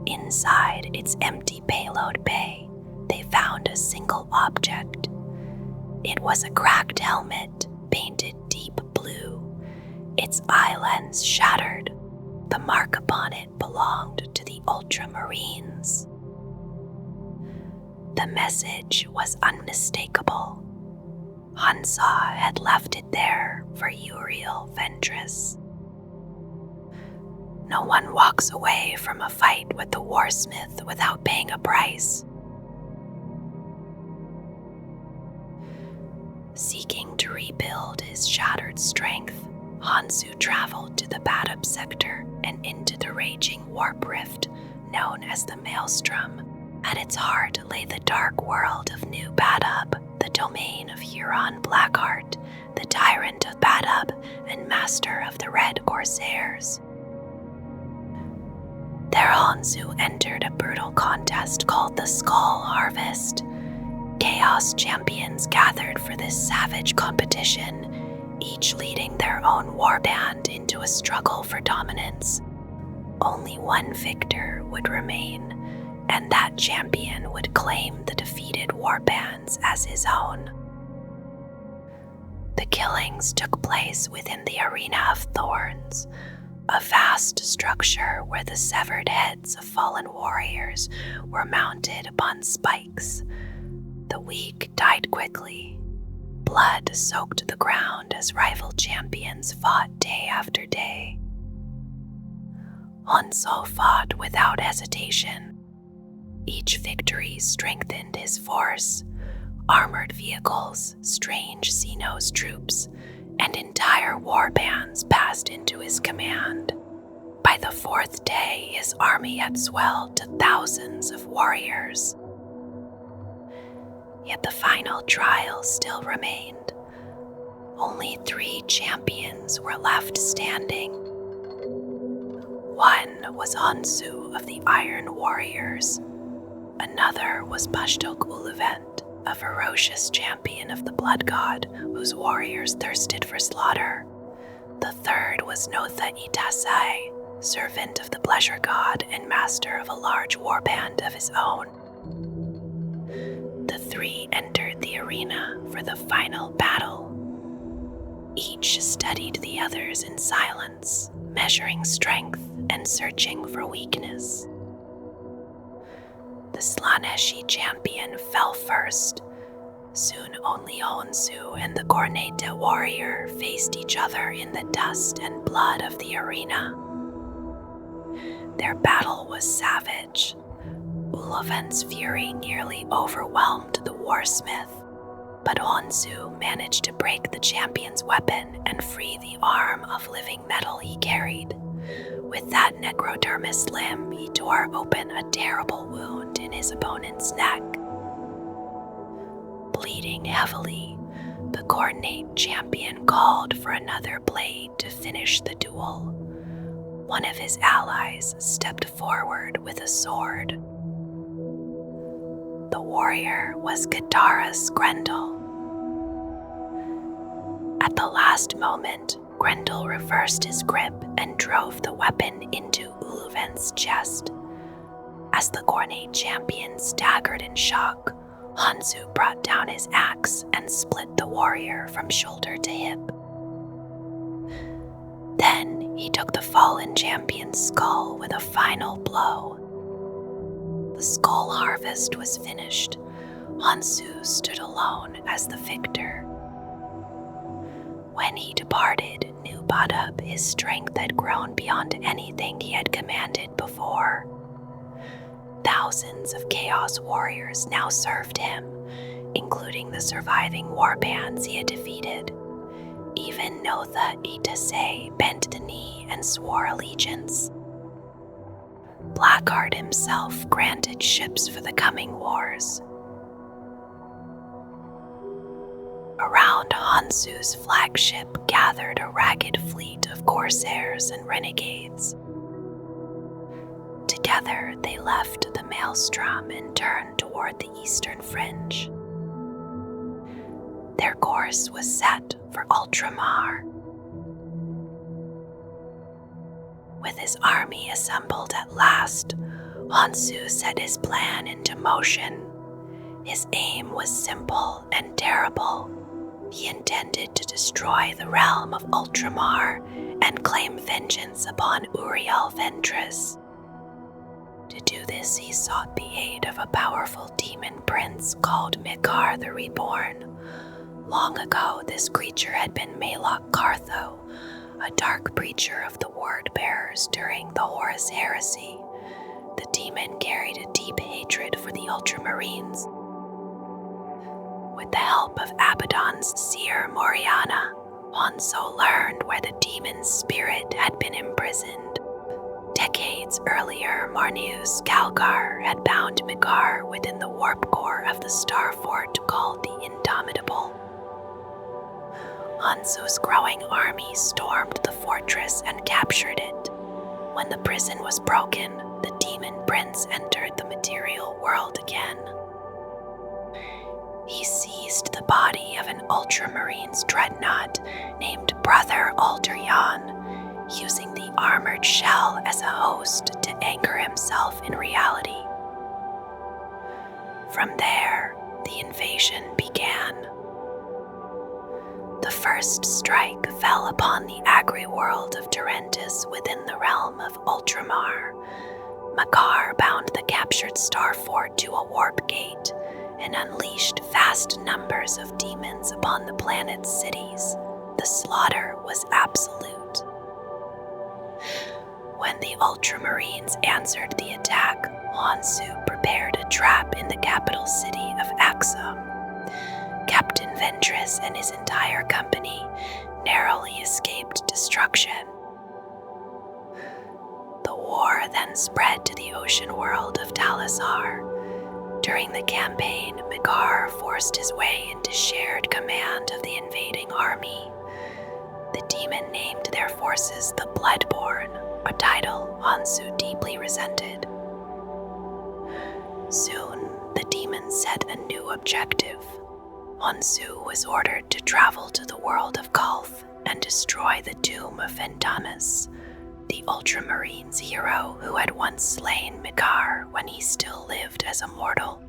Inside its empty payload bay, they found a single object. It was a cracked helmet painted deep blue, its eye lens shattered. The mark upon it belonged to the Ultramarines. The message was unmistakable. Hansa had left it there for Uriel Ventress. No one walks away from a fight with the Warsmith without paying a price. Seeking to rebuild his shattered strength, Hansu traveled to the Badab sector and into the raging warp rift known as the Maelstrom. At its heart lay the dark world of New Badab, the domain of Huron Blackheart, the tyrant of Badab and master of the Red Corsairs. There Hansu entered a brutal contest called the Skull Harvest. Chaos champions gathered for this savage competition, each leading their own warband into a struggle for dominance. Only one victor would remain, and that champion would claim the defeated warbands as his own. The killings took place within the Arena of Thorns, a vast structure where the severed heads of fallen warriors were mounted upon spikes. The weak died quickly. Blood soaked the ground as rival champions fought day after day. Hanso fought without hesitation. Each victory strengthened his force. Armored vehicles, strange Xenos troops, and entire warbands passed into his command. By the fourth day, his army had swelled to thousands of warriors. Yet the final trial still remained. Only 3 champions were left standing. One was Hansu of the Iron Warriors. Another was Pashtok Ulevent, a ferocious champion of the Blood God whose warriors thirsted for slaughter. The third was Notha Itasai, servant of the Pleasure God and master of a large warband of his own. The 3 entered the arena for the final battle. Each studied the others in silence, measuring strength and searching for weakness. The Slaneshi champion fell first. Soon only Honsu and the Gornate warrior faced each other in the dust and blood of the arena. Their battle was savage. Ulovan's fury nearly overwhelmed the Warsmith, but Honsu managed to break the champion's weapon and free the arm of living metal he carried. With that necrodermis limb, he tore open a terrible wound in his opponent's neck. Bleeding heavily, the Coordinate champion called for another blade to finish the duel. One of his allies stepped forward with a sword. The warrior was Kataras Grendel. At the last moment, Grendel reversed his grip and drove the weapon into Uluven's chest. As the Coordinate champion staggered in shock, Hansu brought down his axe and split the warrior from shoulder to hip. Then he took the fallen champion's skull with a final blow. The skull harvest was finished. Hansu stood alone as the victor. When he departed New Badab, his strength had grown beyond anything he had commanded before. Thousands of Chaos warriors now served him, including the surviving warbands he had defeated. Even Notha Itasei bent the knee and swore allegiance. Blackheart himself granted ships for the coming wars. Around Hansu's flagship gathered a ragged fleet of corsairs and renegades. Together they left the Maelstrom and turned toward the eastern fringe. Their course was set for Ultramar. With his army assembled at last, Hansu set his plan into motion. His aim was simple and terrible. He intended to destroy the realm of Ultramar and claim vengeance upon Uriel Ventress. To do this, he sought the aid of a powerful demon prince called Mikar the Reborn. Long ago, this creature had been Malok Cartho, a dark preacher of the Word-bearers during the Horus Heresy. The demon carried a deep hatred for the Ultramarines. With the help of Abaddon's seer Moriana, Hanso learned where the demon's spirit had been imprisoned. Decades earlier, Marneus Calgar had bound Mikar within the warp core of the star fort called the Indomitable. Hansu's growing army stormed the fortress and captured it. When the prison was broken, the demon prince entered the material world again. He seized the body of an Ultramarines dreadnought named Brother Alderyan, using the armored shell as a host to anchor himself in reality. From there, the invasion began. The first strike fell upon the agri-world of Tarentus within the realm of Ultramar. Makar bound the captured star fort to a warp gate and unleashed vast numbers of demons upon the planet's cities. The slaughter was absolute. When the Ultramarines answered the attack, Hansu prepared a trap in the capital city of Axum. Captain Ventress and his entire company narrowly escaped destruction. The war then spread to the ocean world of Talazar. During the campaign, Mikar forced his way into shared command of the invading army. The demon named their forces the Bloodborne, a title Hansu deeply resented. Soon, the demon set a new objective. Hansu was ordered to travel to the world of Kulth and destroy the tomb of Ventamus, the Ultramarines hero who had once slain Mikar when he still lived as a mortal.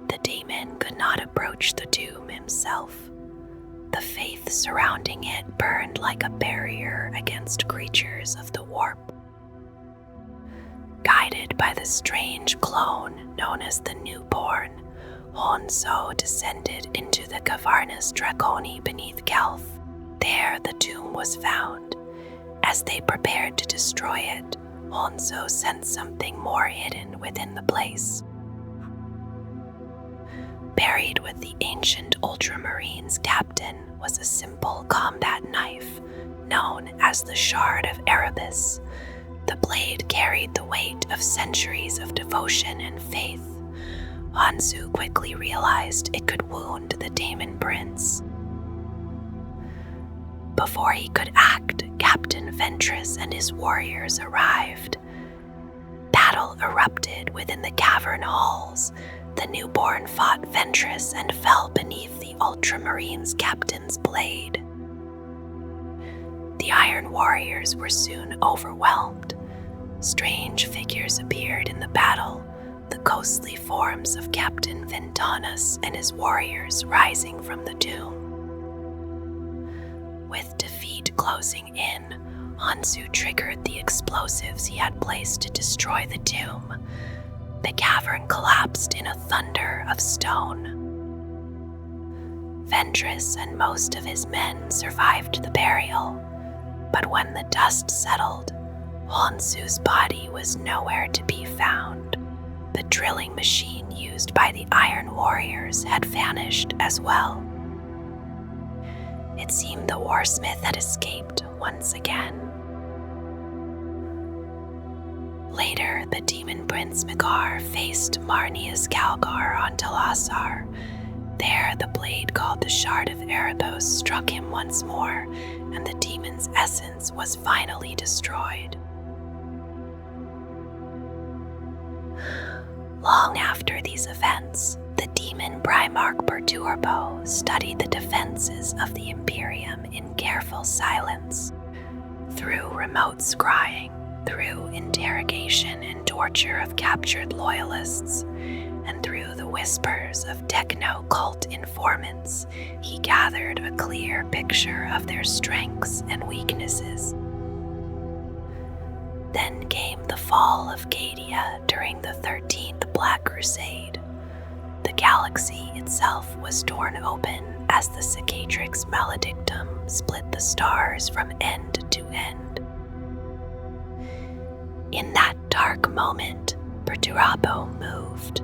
The demon could not approach the tomb himself. The faith surrounding it burned like a barrier against creatures of the warp. Guided by the strange clone known as the Newborn, Hanso descended into the cavernous Draconi beneath Kelth. There the tomb was found. As they prepared to destroy it, Hanso sensed something more hidden within the place. Buried with the ancient Ultramarines captain was a simple combat knife known as the Shard of Erebus. The blade carried the weight of centuries of devotion and faith. Hansu quickly realized it could wound the Demon Prince. Before he could act, Captain Ventress and his warriors arrived. Battle erupted within the cavern halls. The newborn fought Ventress and fell beneath the Ultramarine's captain's blade. The Iron Warriors were soon overwhelmed. Strange figures appeared in the battle, the ghostly forms of Captain Ventanus and his warriors rising from the tomb. With defeat closing in, Hansu triggered the explosives he had placed to destroy the tomb. The cavern collapsed in a thunder of stone. Ventress and most of his men survived the burial, but when the dust settled, Hansu's body was nowhere to be found. The drilling machine used by the Iron Warriors had vanished as well. It seemed the Warsmith had escaped once again. Later, the Demon Prince Megar faced Marnius Calgar on Talasar. There, the blade called the Shard of Erebos struck him once more, and the demon's essence was finally destroyed. Long after these events, the demon Primarch Perturabo studied the defenses of the Imperium in careful silence. Through remote scrying, through interrogation and torture of captured loyalists, and through the whispers of techno-cult informants, he gathered a clear picture of their strengths and weaknesses. Then came the fall of Cadia during the 13th Black Crusade. The galaxy itself was torn open as the Cicatrix Maledictum split the stars from end to end. In that dark moment, Perturabo moved.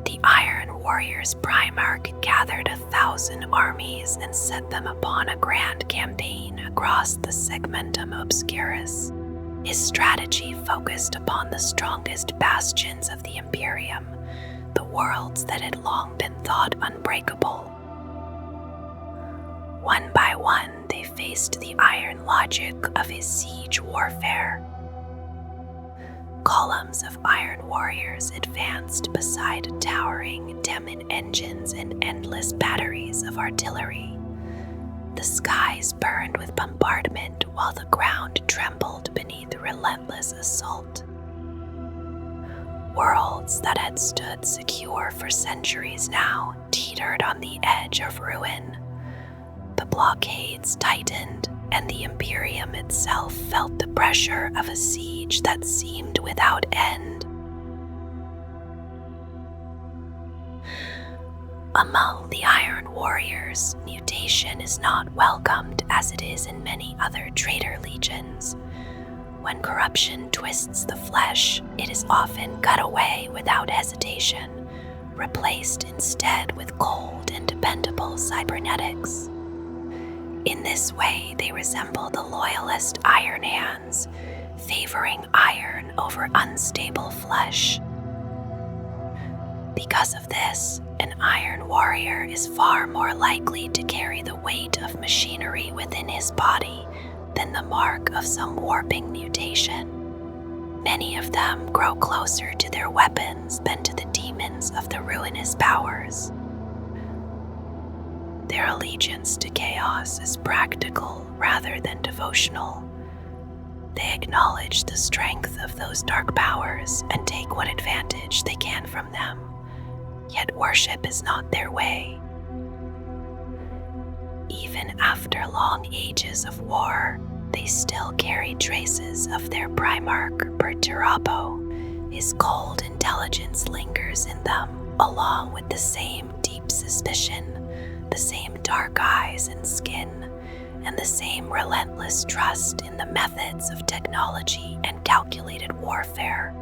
The Iron Warriors Primarch gathered 1,000 armies and set them upon a grand campaign across the Segmentum Obscurus. His strategy focused upon the strongest bastions of the Imperium, the worlds that had long been thought unbreakable. One by one, they faced the iron logic of his siege warfare. Columns of Iron Warriors advanced beside towering Demon engines and endless batteries of artillery. The skies burned with bombardment while the ground trembled beneath relentless assault. Worlds that had stood secure for centuries now teetered on the edge of ruin. The blockades tightened, and the Imperium itself felt the pressure of a siege that seemed without end. Among the Iron Warriors, mutation is not welcomed as it is in many other traitor legions. When corruption twists the flesh, it is often cut away without hesitation, replaced instead with cold and dependable cybernetics. In this way, they resemble the loyalist Iron Hands, favoring iron over unstable flesh. Because of this, an Iron Warrior is far more likely to carry the weight of machinery within his body than the mark of some warping mutation. Many of them grow closer to their weapons than to the demons of the ruinous powers. Their allegiance to chaos is practical rather than devotional. They acknowledge the strength of those dark powers and take what advantage they can from them, yet worship is not their way. Even after long ages of war, they still carry traces of their Primarch Perturabo. His cold intelligence lingers in them, along with the same deep suspicion, the same dark eyes and skin, and the same relentless trust in the methods of technology and calculated warfare.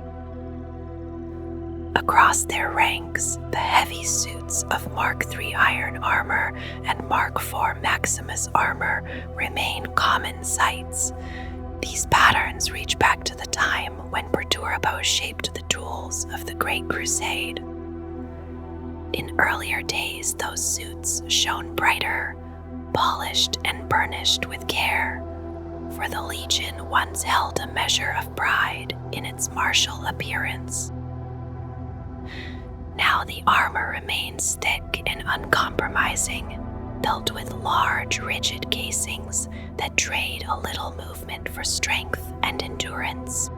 Across their ranks, the heavy suits of Mark III iron armor and Mark IV Maximus armor remain common sights. These patterns reach back to the time when Perturabo shaped the tools of the Great Crusade. In earlier days, those suits shone brighter, polished and burnished with care, for the Legion once held a measure of pride in its martial appearance. Now the armor remains thick and uncompromising, built with large, rigid casings that trade a little movement for strength and endurance.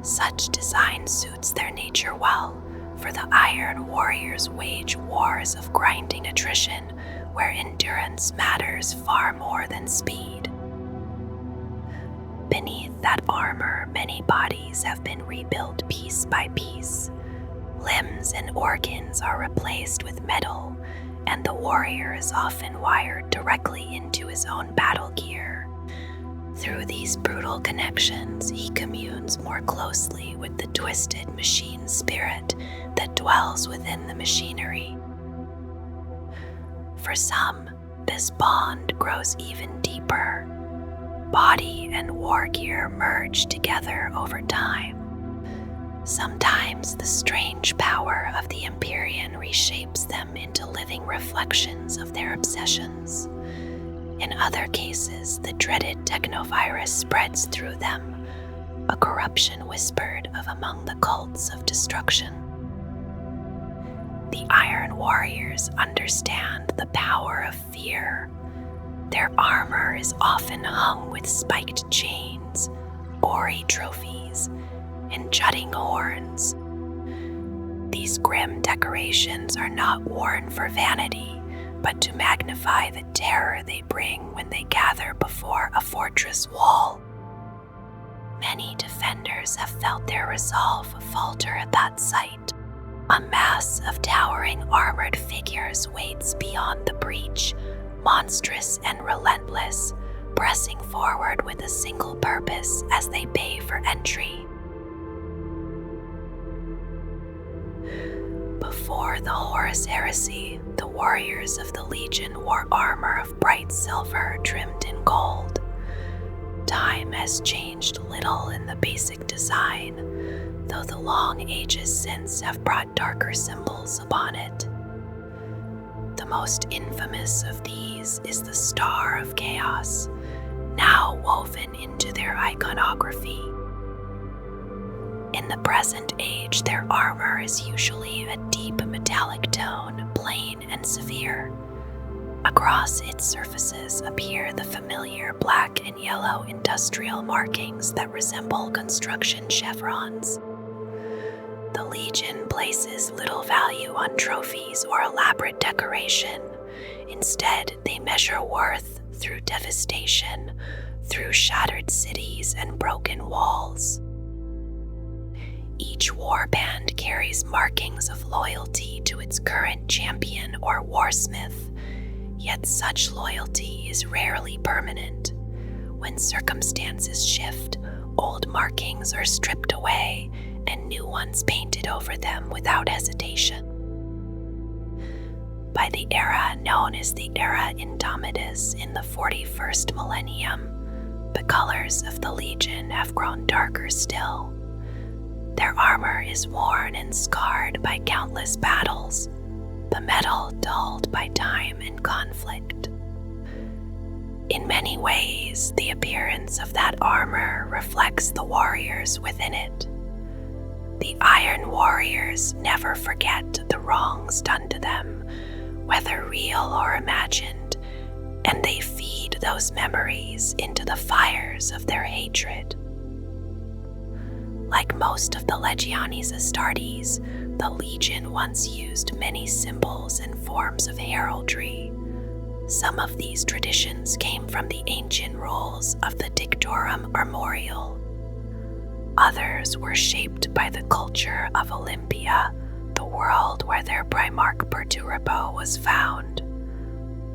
Such design suits their nature well, for the Iron Warriors wage wars of grinding attrition where endurance matters far more than speed. Beneath that armor, many bodies have been rebuilt piece by piece. Limbs and organs are replaced with metal, and the warrior is often wired directly into his own battle gear. Through these brutal connections, he communes more closely with the twisted machine spirit that dwells within the machinery. For some, this bond grows even deeper. Body and war gear merge together over time. Sometimes the strange power of the Empyrean reshapes them into living reflections of their obsessions. In other cases, the dreaded technovirus spreads through them, a corruption whispered of among the cults of destruction. The Iron Warriors understand the power of fear. Their armor is often hung with spiked chains, gory trophies, and jutting horns. These grim decorations are not worn for vanity, but to magnify the terror they bring when they gather before a fortress wall. Many defenders have felt their resolve falter at that sight. A mass of towering armored figures waits beyond the breach, monstrous and relentless, pressing forward with a single purpose as they pay for entry. Before the Horus Heresy, the warriors of the Legion wore armor of bright silver trimmed in gold. Time has changed little in the basic design, though the long ages since have brought darker symbols upon it. The most infamous of these is the Star of Chaos, now woven into their iconography. In the present age, their armor is usually a deep metallic tone, plain and severe. Across its surfaces appear the familiar black and yellow industrial markings that resemble construction chevrons. The Legion places little value on trophies or elaborate decoration. Instead, they measure worth through devastation, through shattered cities and broken walls. Each warband carries markings of loyalty to its current champion or Warsmith, yet such loyalty is rarely permanent. When circumstances shift, old markings are stripped away and new ones painted over them without hesitation. By the era known as the Era Indomitus in the 41st millennium, the colors of the Legion have grown darker still. Their armor is worn and scarred by countless battles, the metal dulled by time and conflict. In many ways, the appearance of that armor reflects the warriors within it. The Iron Warriors never forget the wrongs done to them, whether real or imagined, and they feed those memories into the fires of their hatred. Like most of the Legiones Astartes, the Legion once used many symbols and forms of heraldry. Some of these traditions came from the ancient rules of the Dictorum Armorial. Others were shaped by the culture of Olympia, the world where their Primarch Perturabo was found.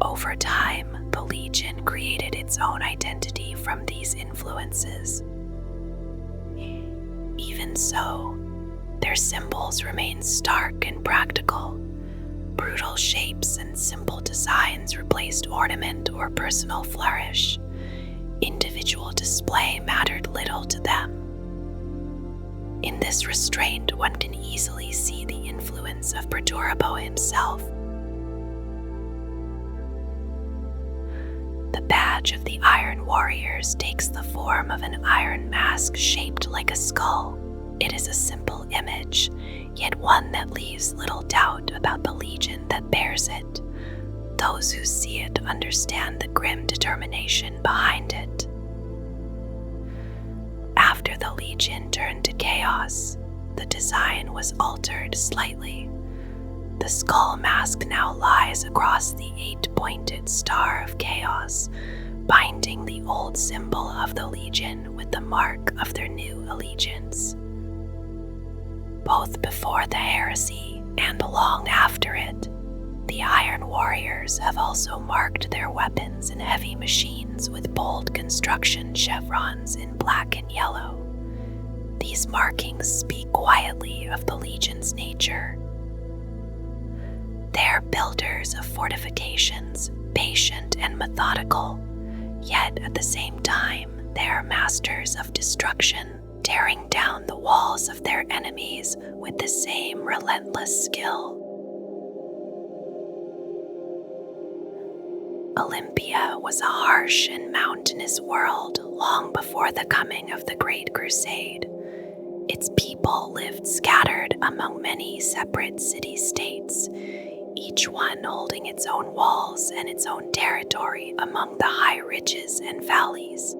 Over time, the Legion created its own identity from these influences. Even so, their symbols remain stark and practical. Brutal shapes and simple designs replaced ornament or personal flourish. individual display mattered little to them. In this restraint, one can easily see the influence of Perturabo himself. The badge of the Iron Warriors takes the form of an iron mask shaped like a skull. It is a simple image, yet one that leaves little doubt about the legion that bears it. Those who see it understand the grim determination behind it. After the legion turned to chaos, the design was altered slightly. The skull mask now lies across the 8-pointed star of chaos, binding the old symbol of the legion with the mark of their new allegiance. Both before the heresy and long after it, the Iron Warriors have also marked their weapons and heavy machines with bold construction chevrons in black and yellow. These markings speak quietly of the Legion's nature. They are builders of fortifications, patient and methodical, yet at the same time they are masters of destruction, tearing down the walls of their enemies with the same relentless skill. Olympia was a harsh and mountainous world long before the coming of the Great Crusade. Its people lived scattered among many separate city-states, each one holding its own walls and its own territory among the high ridges and valleys.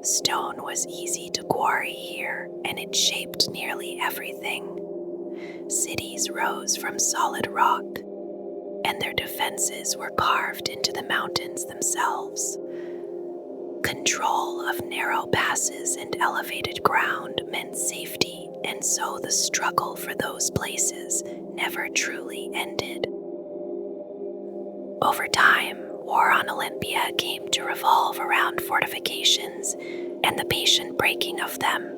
Stone was easy to quarry here, and it shaped nearly everything. Cities rose from solid rock, and their defenses were carved into the mountains themselves. Control of narrow passes and elevated ground meant safety, and so the struggle for those places never truly ended. Over time, war on Olympia came to revolve around fortifications and the patient breaking of them.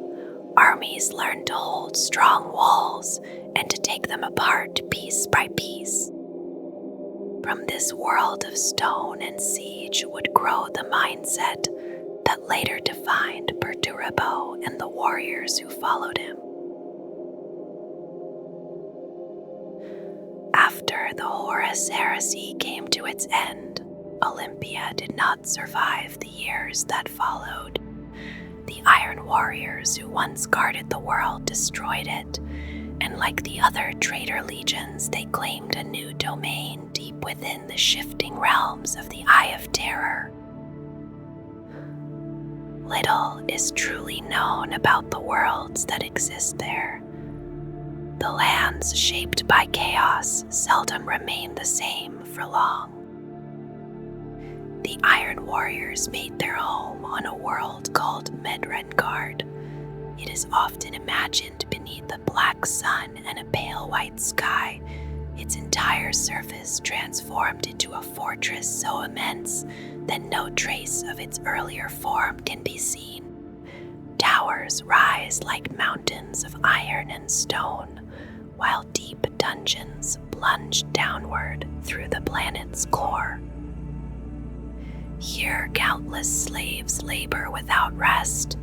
Armies learned to hold strong walls and to take them apart piece by piece. From this world of stone and siege would grow the mindset that later defined Perturabo and the warriors who followed him. After the Horus Heresy came to its end, Olympia did not survive the years that followed. The Iron Warriors who once guarded the world destroyed it, and like the other traitor legions, they claimed a new domain deep within the shifting realms of the Eye of Terror. Little is truly known about the worlds that exist there. The lands shaped by chaos seldom remain the same for long. The Iron Warriors made their home on a world called Medrengard. It is often imagined beneath a black sun and a pale white sky, its entire surface transformed into a fortress so immense that no trace of its earlier form can be seen. Towers rise like mountains of iron and stone, while deep dungeons plunge downward through the planet's core. Here, countless slaves labor without rest,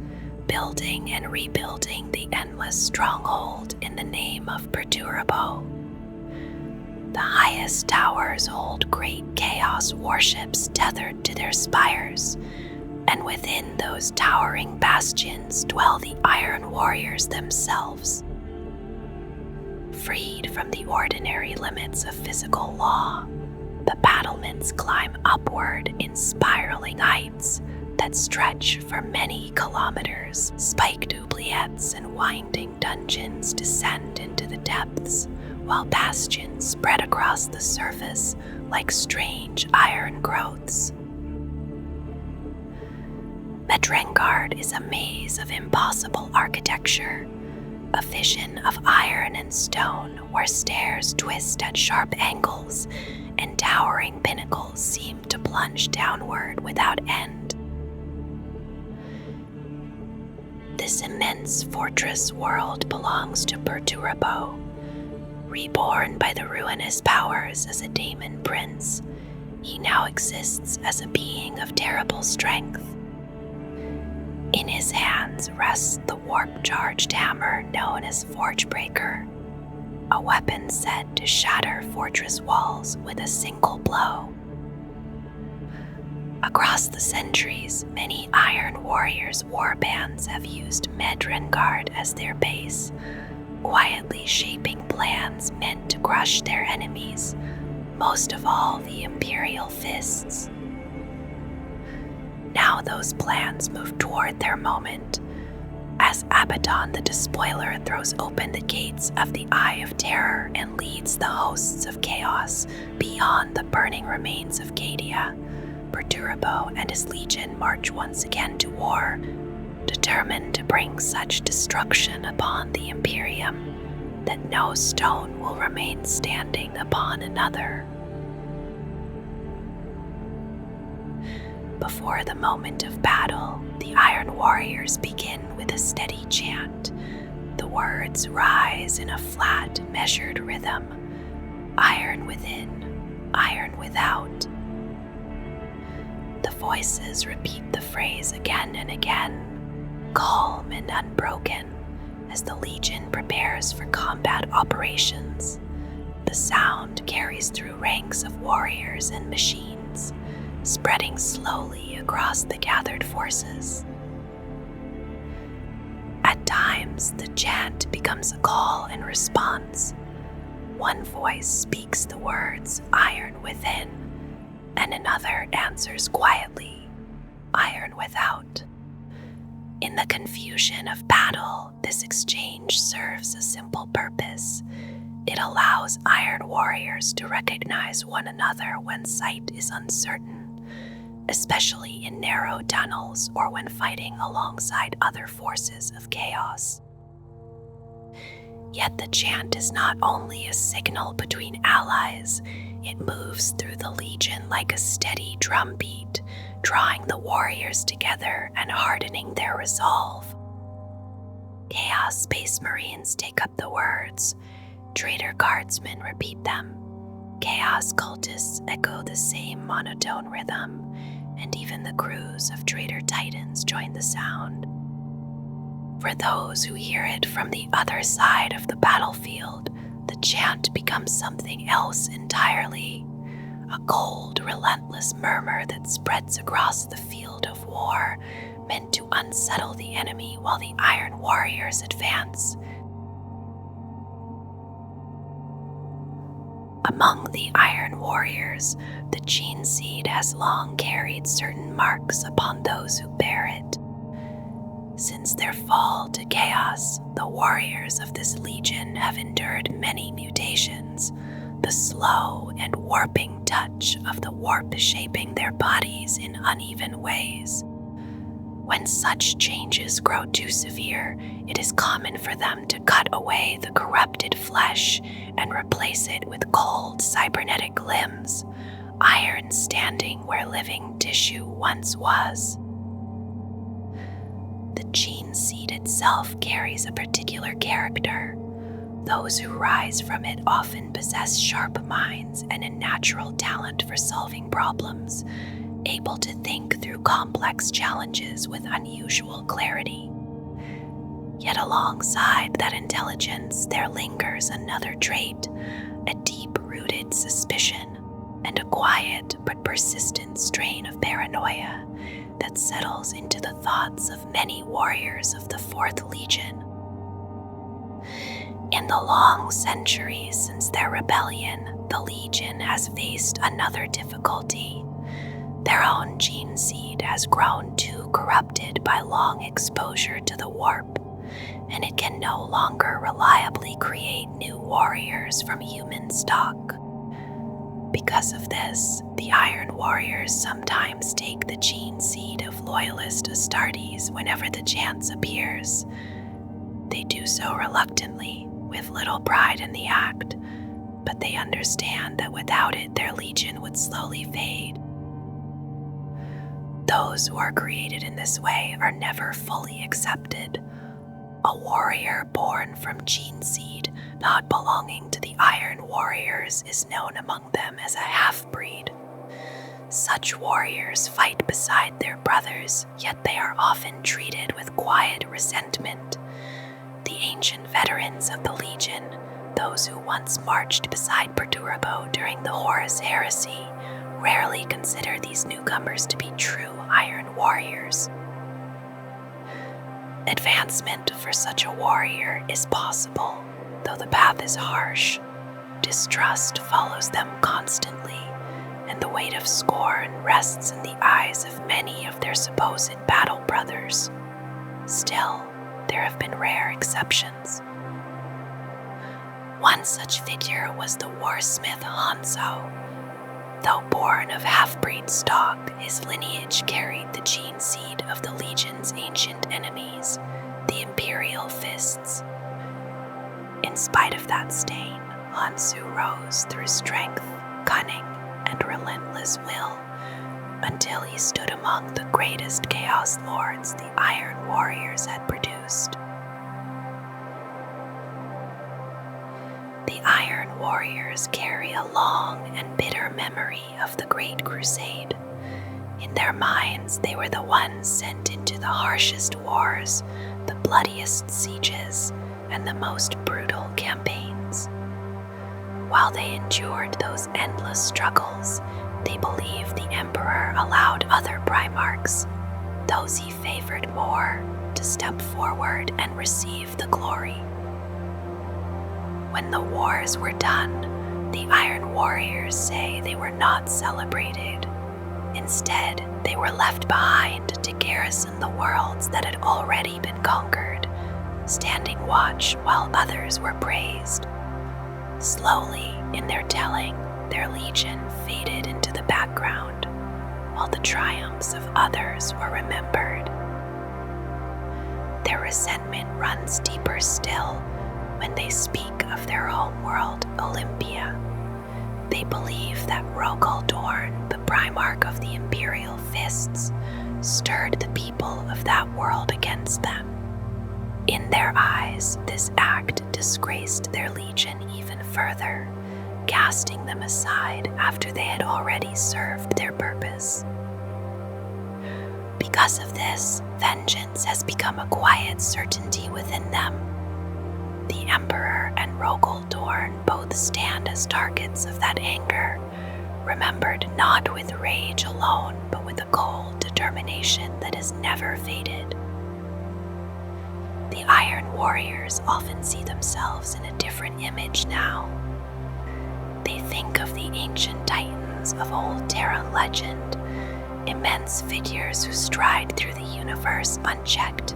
building and rebuilding the endless stronghold in the name of Perturabo. The highest towers hold great chaos warships tethered to their spires, and within those towering bastions dwell the Iron Warriors themselves. Freed from the ordinary limits of physical law, the battlements climb upward in spiraling heights that stretch for many kilometers. Spiked oubliettes and winding dungeons descend into the depths, while bastions spread across the surface like strange iron growths. Medrengard is a maze of impossible architecture, a vision of iron and stone where stairs twist at sharp angles and towering pinnacles seem to plunge downward without end. This immense fortress world belongs to Perturabo. Reborn by the ruinous powers as a daemon prince, He now exists as a being of terrible strength. In his hands rests the warp-charged hammer known as Forgebreaker, a weapon said to shatter fortress walls with a single blow. Across the centuries, many Iron Warriors warbands have used Medrengard as their base, quietly shaping plans meant to crush their enemies, most of all the Imperial Fists. Now those plans move toward their moment, as Abaddon the Despoiler throws open the gates of the Eye of Terror and leads the hosts of chaos beyond the burning remains of Cadia. Perturabo and his legion march once again to war, determined to bring such destruction upon the Imperium that no stone will remain standing upon another. Before the moment of battle, the Iron Warriors begin with a steady chant. The words rise in a flat, measured rhythm. Iron within, iron without. The voices repeat the phrase again and again, calm and unbroken, as the Legion prepares for combat operations. The sound carries through ranks of warriors and machines, spreading slowly across the gathered forces. At times, the chant becomes a call and response. One voice speaks the words, "Iron within," and another answers quietly, "Iron without." In the confusion of battle, this exchange serves a simple purpose. It allows Iron Warriors to recognize one another when sight is uncertain, especially in narrow tunnels or when fighting alongside other forces of chaos. Yet the chant is not only a signal between allies, it moves through the Legion like a steady drumbeat, drawing the warriors together and hardening their resolve. Chaos Space Marines take up the words, Traitor Guardsmen repeat them, Chaos Cultists echo the same monotone rhythm, and even the crews of Traitor Titans join the sound. For those who hear it from the other side of the battlefield, the chant becomes something else entirely, a cold, relentless murmur that spreads across the field of war, meant to unsettle the enemy while the Iron Warriors advance. Among the Iron Warriors, the Gene Seed has long carried certain marks upon those who bear it. Since their fall to chaos, the warriors of this legion have endured many mutations, the slow and warping touch of the warp shaping their bodies in uneven ways. When such changes grow too severe, it is common for them to cut away the corrupted flesh and replace it with cold cybernetic limbs, iron standing where living tissue once was. The gene seed itself carries a particular character. Those who rise from it often possess sharp minds and a natural talent for solving problems, able to think through complex challenges with unusual clarity. Yet alongside that intelligence, there lingers another trait, a deep-rooted suspicion, and a quiet but persistent strain of paranoia that settles into the thoughts of many warriors of the Fourth Legion. In the long centuries since their rebellion, the Legion has faced another difficulty. Their own gene seed has grown too corrupted by long exposure to the warp, and it can no longer reliably create new warriors from human stock. Because of this, the Iron Warriors sometimes take the gene seed of Loyalist Astartes whenever the chance appears. They do so reluctantly, with little pride in the act, but they understand that without it, their legion would slowly fade. Those who are created in this way are never fully accepted. A warrior born from gene seed, not belonging to the Iron Warriors, is known among them as a half-breed. Such warriors fight beside their brothers, yet they are often treated with quiet resentment. The ancient veterans of the Legion, those who once marched beside Perturabo during the Horus Heresy, rarely consider these newcomers to be true Iron Warriors. Advancement for such a warrior is possible, though the path is harsh. Distrust follows them constantly, and the weight of scorn rests in the eyes of many of their supposed battle brothers. Still, there have been rare exceptions. One such figure was the Warsmith Hanzo. Though born of half-breed stock, his lineage carried the gene seed of the Legion's ancient enemies, the Imperial Fists. In spite of that stain, Hanzo rose through strength, cunning, and relentless will, until he stood among the greatest Chaos Lords the Iron Warriors had produced. The Iron Warriors carry a long and bitter memory of the Great Crusade. In their minds, they were the ones sent into the harshest wars, the bloodiest sieges, and the most brutal campaigns. While they endured those endless struggles, they believed the Emperor allowed other Primarchs, those he favored more, to step forward and receive the glory. When the wars were done, the Iron Warriors say they were not celebrated. Instead, they were left behind to garrison the worlds that had already been conquered, standing watch while others were praised. Slowly, in their telling, their legion faded into the background, while the triumphs of others were remembered. Their resentment runs deeper still when they speak of their homeworld, Olympia. They believe that Rogal Dorn, the Primarch of the Imperial Fists, stirred the people of that world against them. In their eyes, this act disgraced their legion even further, casting them aside after they had already served their purpose. Because of this, vengeance has become a quiet certainty within them. The Emperor and Rogal Dorn both stand as targets of that anger, remembered not with rage alone, but with a cold determination that has never faded. The Iron Warriors often see themselves in a different image now. They think of the ancient titans of old Terran legend, immense figures who stride through the universe unchecked,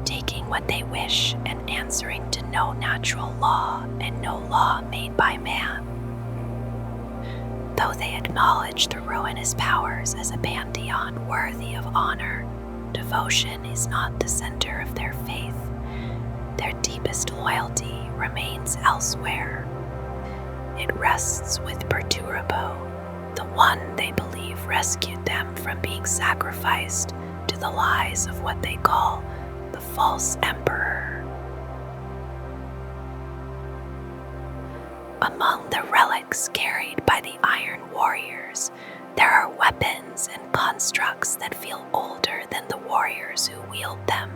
taking what they wish and answering to no natural law and no law made by man. Though they acknowledge the ruinous powers as a pantheon worthy of honor, devotion is not the center of their faith. Their deepest loyalty remains elsewhere. It rests with Perturabo, the one they believe rescued them from being sacrificed to the lies of what they call the false emperor. Among the relics carried by the Iron Warriors, there are weapons and constructs that feel older than the warriors who wield them,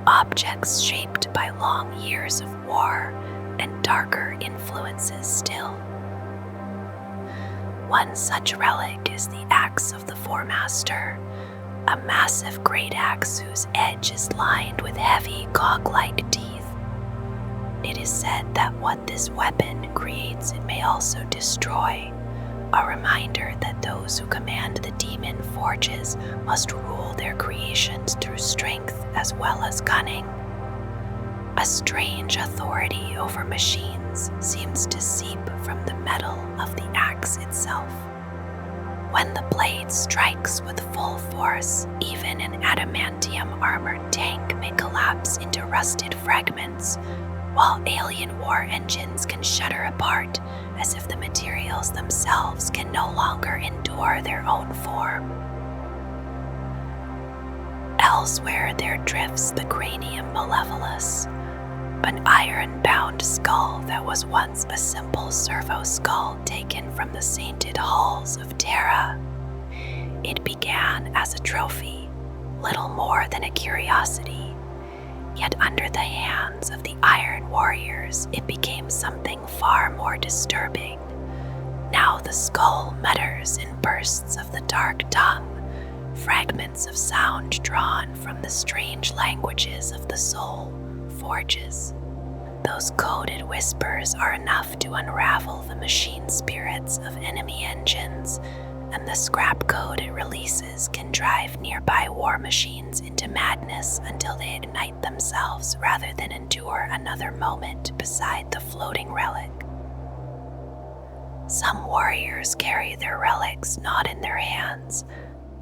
objects shaped by long years of war and darker influences still. One such relic is the Axe of the Four-Master, a massive great axe whose edge is lined with heavy cog-like teeth. It is said that what this weapon creates it may also destroy, a reminder that those who command the demon forges must rule their creations through strength as well as cunning. A strange authority over machines seems to seep from the metal of the axe itself. When the blade strikes with full force, even an adamantium armored tank may collapse into rusted fragments, while alien war engines can shudder apart as if the materials themselves can no longer endure their own form. Elsewhere there drifts the cranium malevolus, an iron-bound skull that was once a simple servo skull taken from the sainted halls of Terra. It began as a trophy, little more than a curiosity, yet under the hands of the Iron Warriors it became something far more disturbing. Now the skull mutters in bursts of the dark tongue, fragments of sound drawn from the strange languages of the soul forges. Those coded whispers are enough to unravel the machine spirits of enemy engines, and the scrap code it releases can drive nearby war machines into madness until they ignite themselves rather than endure another moment beside the floating relic. Some warriors carry their relics not in their hands,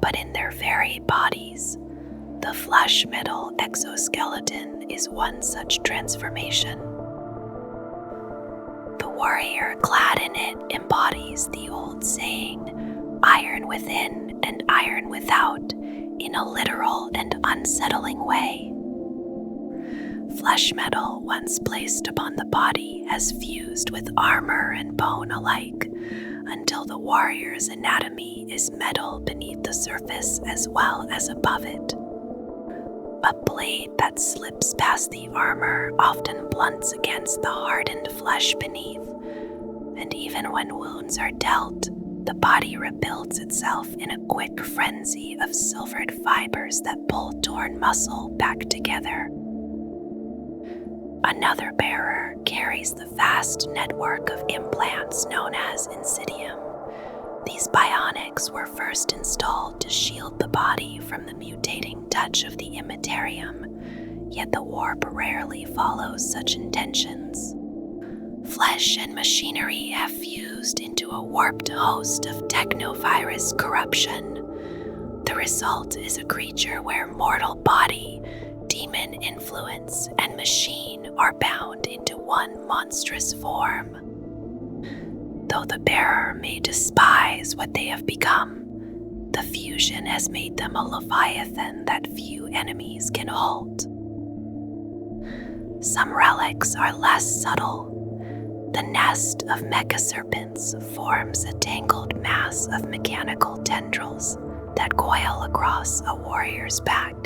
but in their very bodies. The flesh metal exoskeleton is one such transformation. The warrior clad in it embodies the old saying, iron within and iron without, in a literal and unsettling way. Flesh metal once placed upon the body has fused with armor and bone alike, until the warrior's anatomy is metal beneath the surface as well as above it. A blade that slips past the armor often blunts against the hardened flesh beneath, and even when wounds are dealt, the body rebuilds itself in a quick frenzy of silvered fibers that pull torn muscle back together. Another bearer carries the vast network of implants known as Insidium. These bionics were first installed to shield the body from the mutating touch of the Immaterium, yet the warp rarely follows such intentions. Flesh and machinery have fused into a warped host of technovirus corruption. The result is a creature where mortal body, demon influence, and machine are bound into one monstrous form. Though the bearer may despise what they have become, the fusion has made them a leviathan that few enemies can halt. Some relics are less subtle. The nest of mecha serpents forms a tangled mass of mechanical tendrils that coil across a warrior's back.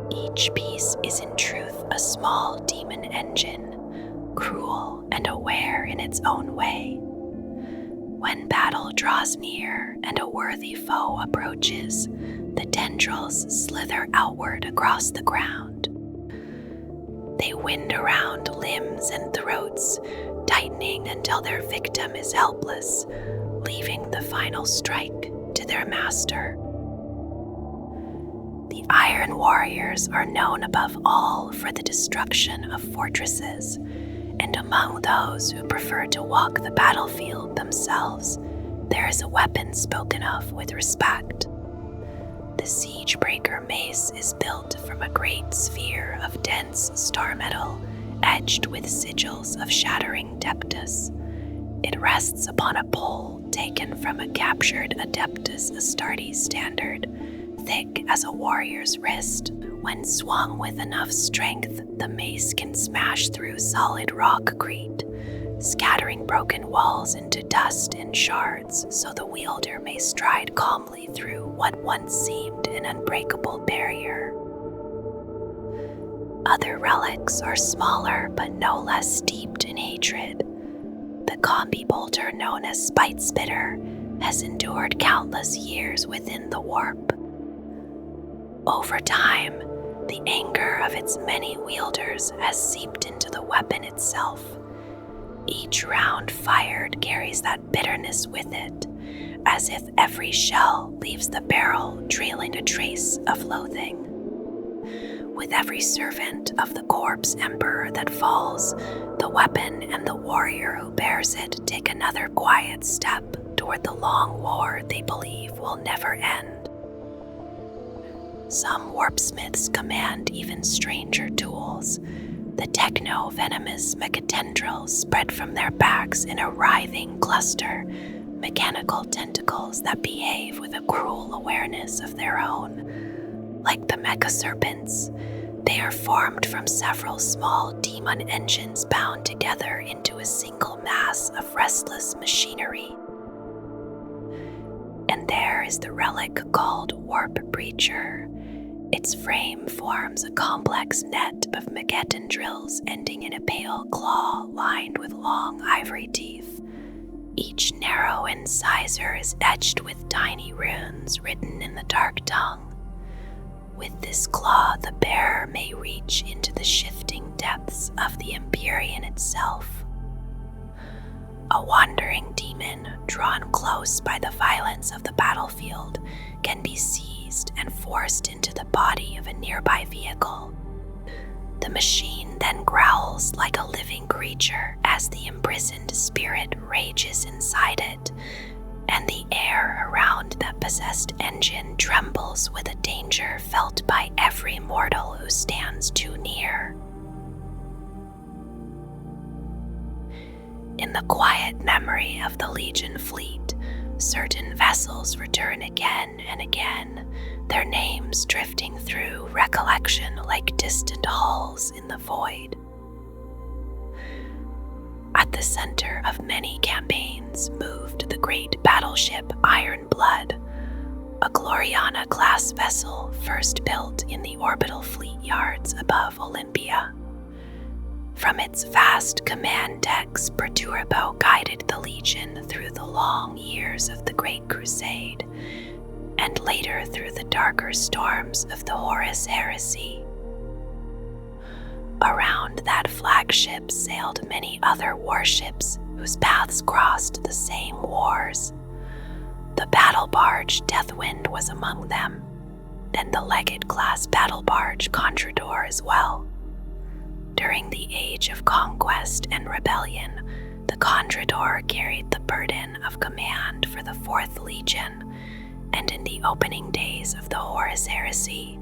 Each piece is in truth a small demon engine, cruel and aware in its own way. When battle draws near and a worthy foe approaches, the tendrils slither outward across the ground. They wind around limbs and throats, tightening until their victim is helpless, leaving the final strike to their master. The Iron Warriors are known above all for the destruction of fortresses, and among those who prefer to walk the battlefield themselves, there is a weapon spoken of with respect. The Siegebreaker mace is built from a great sphere of dense star metal, edged with sigils of shattering Adeptus. It rests upon a pole taken from a captured Adeptus Astartes standard, thick as a warrior's wrist. When swung with enough strength, the mace can smash through solid rockcrete, scattering broken walls into dust and shards so the wielder may stride calmly through what once seemed an unbreakable barrier. Other relics are smaller but no less steeped in hatred. The combi bolter known as Spite Spitter has endured countless years within the warp. Over time, the anger of its many wielders has seeped into the weapon itself. Each round fired carries that bitterness with it, as if every shell leaves the barrel trailing a trace of loathing. With every servant of the corpse emperor that falls, the weapon and the warrior who bears it take another quiet step toward the long war they believe will never end. Some warpsmiths command even stranger tools. The techno-venomous mechatendrils spread from their backs in a writhing cluster, mechanical tentacles that behave with a cruel awareness of their own. Like the mecha serpents, they are formed from several small demon engines bound together into a single mass of restless machinery. And there is the relic called Warp Breacher. Its frame forms a complex net of Mageddon drills ending in a pale claw lined with long ivory teeth. Each narrow incisor is etched with tiny runes written in the dark tongue. With this claw, the bearer may reach into the shifting depths of the Empyrean itself. A wandering demon, drawn close by the violence of the battlefield, can be seized and forced into the body of a nearby vehicle. The machine then growls like a living creature as the imprisoned spirit rages inside it, and the air around that possessed engine trembles with a danger felt by every mortal who stands too near. In the quiet memory of the Legion fleet, certain vessels return again and again, their names drifting through recollection like distant hulls in the void. At the center of many campaigns moved the great battleship Iron Blood, a Gloriana-class vessel first built in the orbital fleet yards above Olympia. From its vast command decks, Perturabo guided the Legion through the long years of the Great Crusade, and later through the darker storms of the Horus Heresy. Around that flagship sailed many other warships whose paths crossed the same wars. The battle barge Deathwind was among them, and the Legate-class battle barge Contrador as well. During the Age of Conquest and Rebellion, the Contrador carried the burden of command for the 4th Legion, and in the opening days of the Horus Heresy,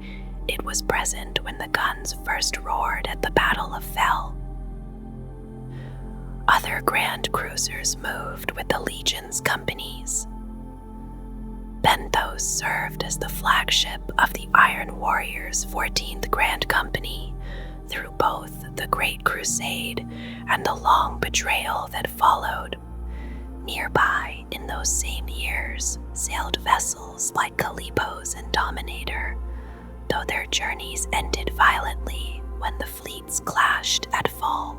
it was present when the guns first roared at the Battle of Fel. Other grand cruisers moved with the Legion's companies. Benthos served as the flagship of the Iron Warriors' 14th Grand Company through both the Great Crusade and the long betrayal that followed. Nearby, in those same years, sailed vessels like Kalipos and Dominator, though their journeys ended violently when the fleets clashed at Fall.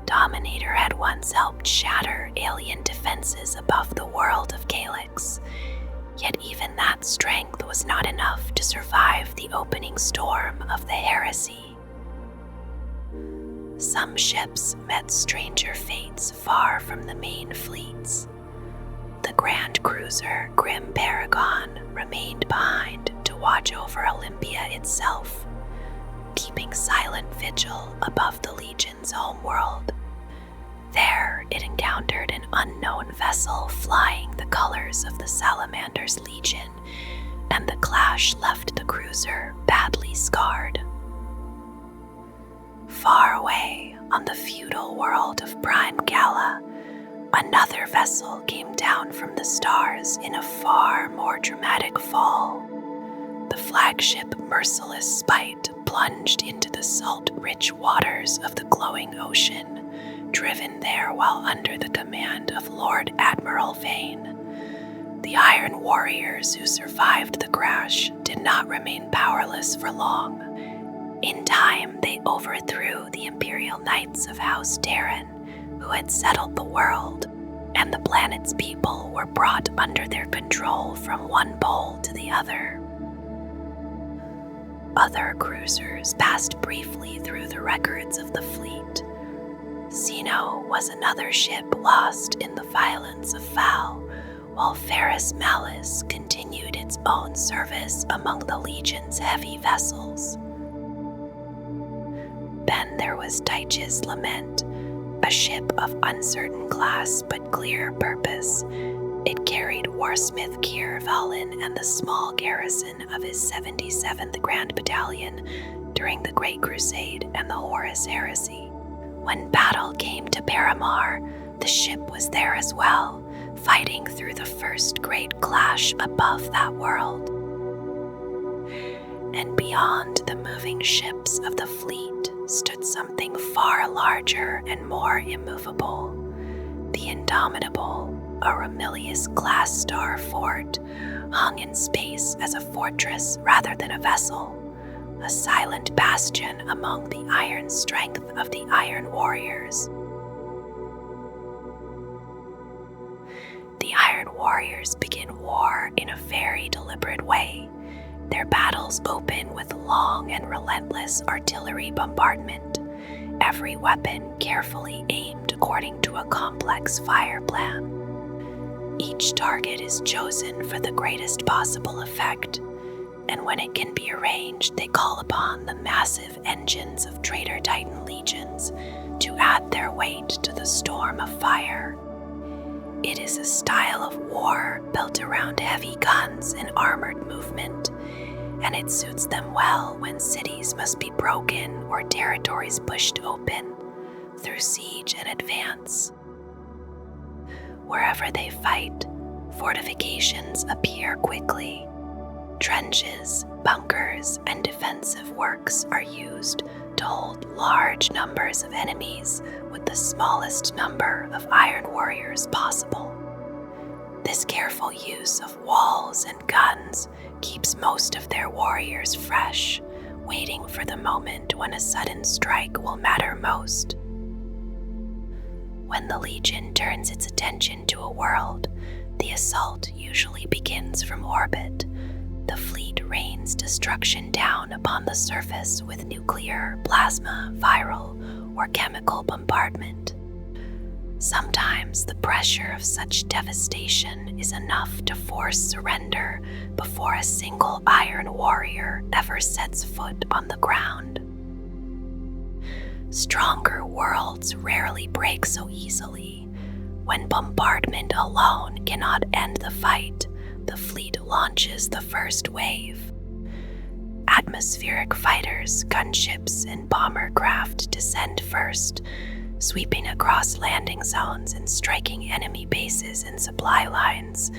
Dominator had once helped shatter alien defenses above the world of Calyx, yet even that strength was not enough to survive the opening storm of the Heresy. Some ships met stranger fates far from the main fleets. The grand cruiser Grim Paragon remained behind to watch over Olympia itself, keeping silent vigil above the Legion's homeworld. There it encountered an unknown vessel flying the colors of the Salamander's Legion, and the clash left the cruiser badly scarred. Far away on the feudal world of Prime Gala, another vessel came down from the stars in a far more dramatic fall. The flagship Merciless Spite plunged into the salt-rich waters of the glowing ocean, driven there while under the command of Lord Admiral Vane. The Iron Warriors who survived the crash did not remain powerless for long. In time, they overthrew the Imperial Knights of House Terran, who had settled the world, and the planet's people were brought under their control from one pole to the other. Other cruisers passed briefly through the records of the fleet. Sino was another ship lost in the violence of Val, while Ferrus Malus continued its own service among the Legion's heavy vessels. Then there was Daich's Lament, a ship of uncertain class but clear purpose. It carried Warsmith Kier Valin and the small garrison of his 77th Grand Battalion during the Great Crusade and the Horus Heresy. When battle came to Paramar, the ship was there as well, fighting through the first great clash above that world. And beyond the moving ships of the fleet stood something far larger and more immovable, the indomitable, A Romilius class star fort hung in space as a fortress rather than a vessel, a silent bastion among the iron strength of the Iron Warriors. The Iron Warriors begin war in a very deliberate way. Their battles open with long and relentless artillery bombardment, every weapon carefully aimed according to a complex fire plan. Each target is chosen for the greatest possible effect, and when it can be arranged, they call upon the massive engines of Traitor Titan legions to add their weight to the storm of fire. It is a style of war built around heavy guns and armored movement, and it suits them well when cities must be broken or territories pushed open through siege and advance. Wherever they fight, fortifications appear quickly. Trenches, bunkers, and defensive works are used to hold large numbers of enemies with the smallest number of Iron Warriors possible. This careful use of walls and guns keeps most of their warriors fresh, waiting for the moment when a sudden strike will matter most. When the Legion turns its attention to a world, the assault usually begins from orbit. The fleet rains destruction down upon the surface with nuclear, plasma, viral, or chemical bombardment. Sometimes the pressure of such devastation is enough to force surrender before a single Iron Warrior ever sets foot on the ground. Stronger worlds rarely break so easily. When bombardment alone cannot end the fight, the fleet launches the first wave. Atmospheric fighters, gunships, and bomber craft descend first, sweeping across landing zones and striking enemy bases and supply lines.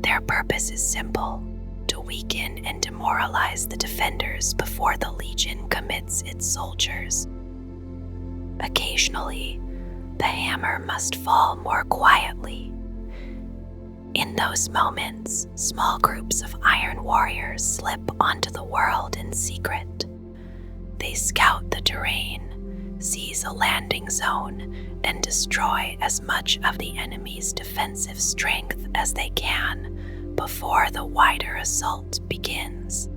Their purpose is simple: to weaken and demoralize the defenders before the Legion commits its soldiers. Occasionally, the hammer must fall more quietly. In those moments, small groups of Iron Warriors slip onto the world in secret. They scout the terrain, seize a landing zone, and destroy as much of the enemy's defensive strength as they can before the wider assault begins.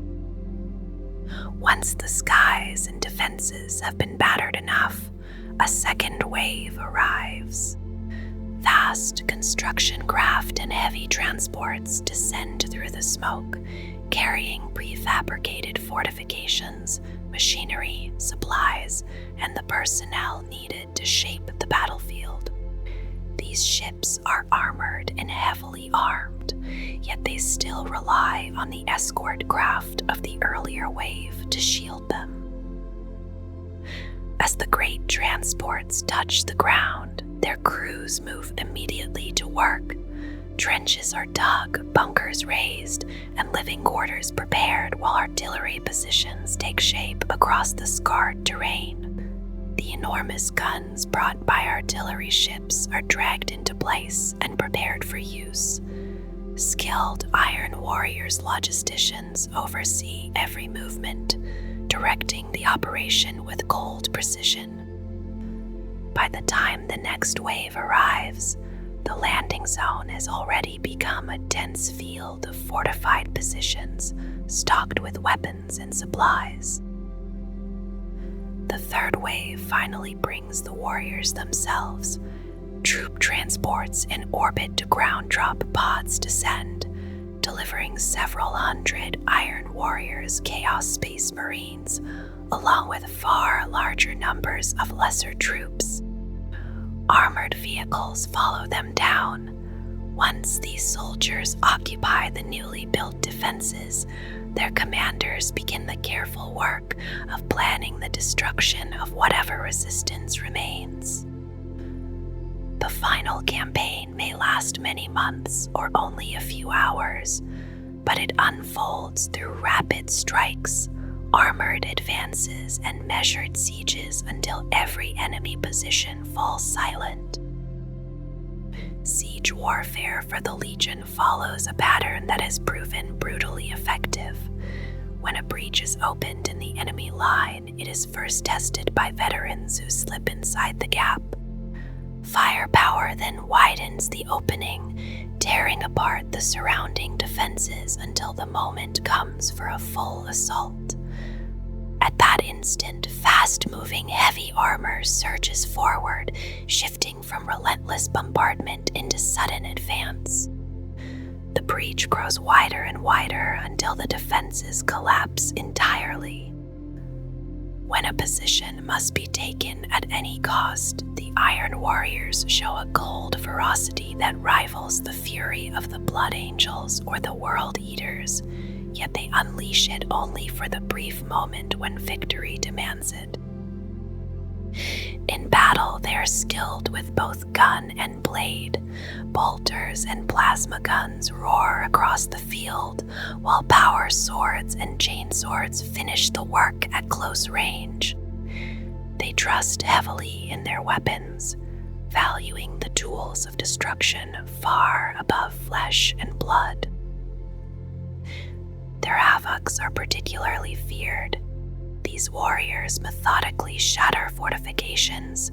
Once the skies and defenses have been battered enough, a second wave arrives. Vast construction craft and heavy transports descend through the smoke, carrying prefabricated fortifications, machinery, supplies, and the personnel needed to shape the battlefield. These ships are armored and heavily armed, yet they still rely on the escort craft of the earlier wave to shield them. As the great transports touch the ground, their crews move immediately to work. Trenches are dug, bunkers raised, and living quarters prepared while artillery positions take shape across the scarred terrain. The enormous guns brought by artillery ships are dragged into place and prepared for use. Skilled Iron Warriors logisticians oversee every movement, directing the operation with cold precision. By the time the next wave arrives, the landing zone has already become a dense field of fortified positions stocked with weapons and supplies. The third wave finally brings the warriors themselves. Troop transports and orbit-to-ground drop pods descend, delivering several hundred Iron Warriors Chaos Space Marines, along with far larger numbers of lesser troops. Armored vehicles follow them down. Once these soldiers occupy the newly built defenses, their commanders begin the careful work of planning the destruction of whatever resistance remains. The final campaign may last many months or only a few hours, but it unfolds through rapid strikes, armored advances, and measured sieges until every enemy position falls silent. Siege warfare for the Legion follows a pattern that has proven brutally effective. When a breach is opened in the enemy line, it is first tested by veterans who slip inside the gap. Firepower then widens the opening, tearing apart the surrounding defenses until the moment comes for a full assault. At that instant, fast-moving heavy armor surges forward, shifting from relentless bombardment into sudden advance. The breach grows wider and wider until the defenses collapse entirely. When a position must be taken at any cost, the Iron Warriors show a cold ferocity that rivals the fury of the Blood Angels or the World Eaters, yet they unleash it only for the brief moment when victory demands it. In battle, they are skilled with both gun and blade. Bolters and plasma guns roar across the field, while power swords and chainswords finish the work at close range. They trust heavily in their weapons, valuing the tools of destruction far above flesh and blood. Their havocs are particularly feared. These warriors methodically shatter fortifications,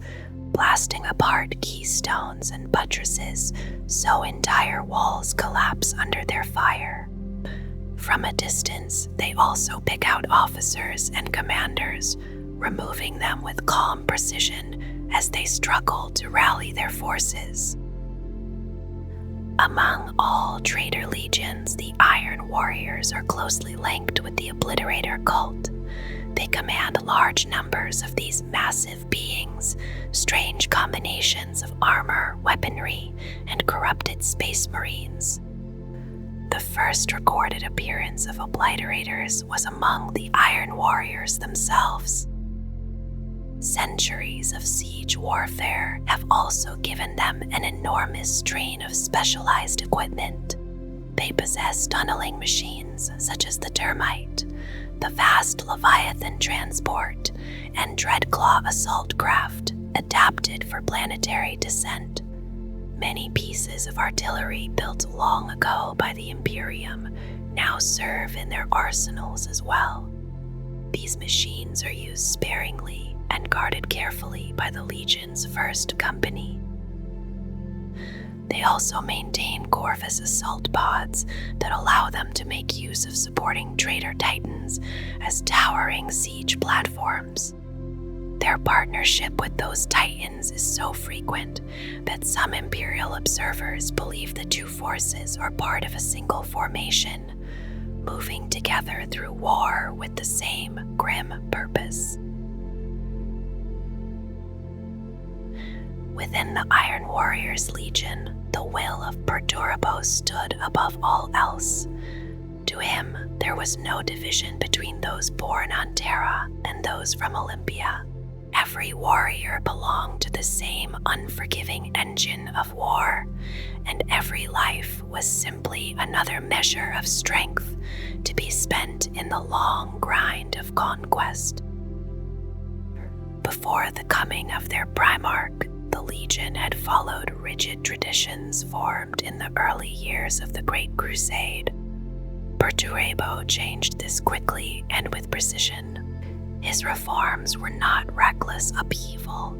blasting apart keystones and buttresses so entire walls collapse under their fire. From a distance, they also pick out officers and commanders, removing them with calm precision as they struggle to rally their forces. Among all traitor legions, the Iron Warriors are closely linked with the Obliterator cult. They command large numbers of these massive beings, strange combinations of armor, weaponry, and corrupted space marines. The first recorded appearance of Obliterators was among the Iron Warriors themselves. Centuries of siege warfare have also given them an enormous strain of specialized equipment. They possess tunneling machines such as the Termite, the vast Leviathan transport, and Dreadclaw assault craft adapted for planetary descent. Many pieces of artillery built long ago by the Imperium now serve in their arsenals as well. These machines are used sparingly and guarded carefully by the Legion's first company. They also maintain Corvus assault pods that allow them to make use of supporting traitor titans as towering siege platforms. Their partnership with those titans is so frequent that some Imperial observers believe the two forces are part of a single formation, moving together through war with the same grim purpose. Within the Iron Warriors Legion, the will of Perturabo stood above all else. To him, there was no division between those born on Terra and those from Olympia. Every warrior belonged to the same unforgiving engine of war, and every life was simply another measure of strength to be spent in the long grind of conquest. Before the coming of their Primarch, the Legion had followed rigid traditions formed in the early years of the Great Crusade. Perturabo changed this quickly and with precision. His reforms were not reckless upheaval.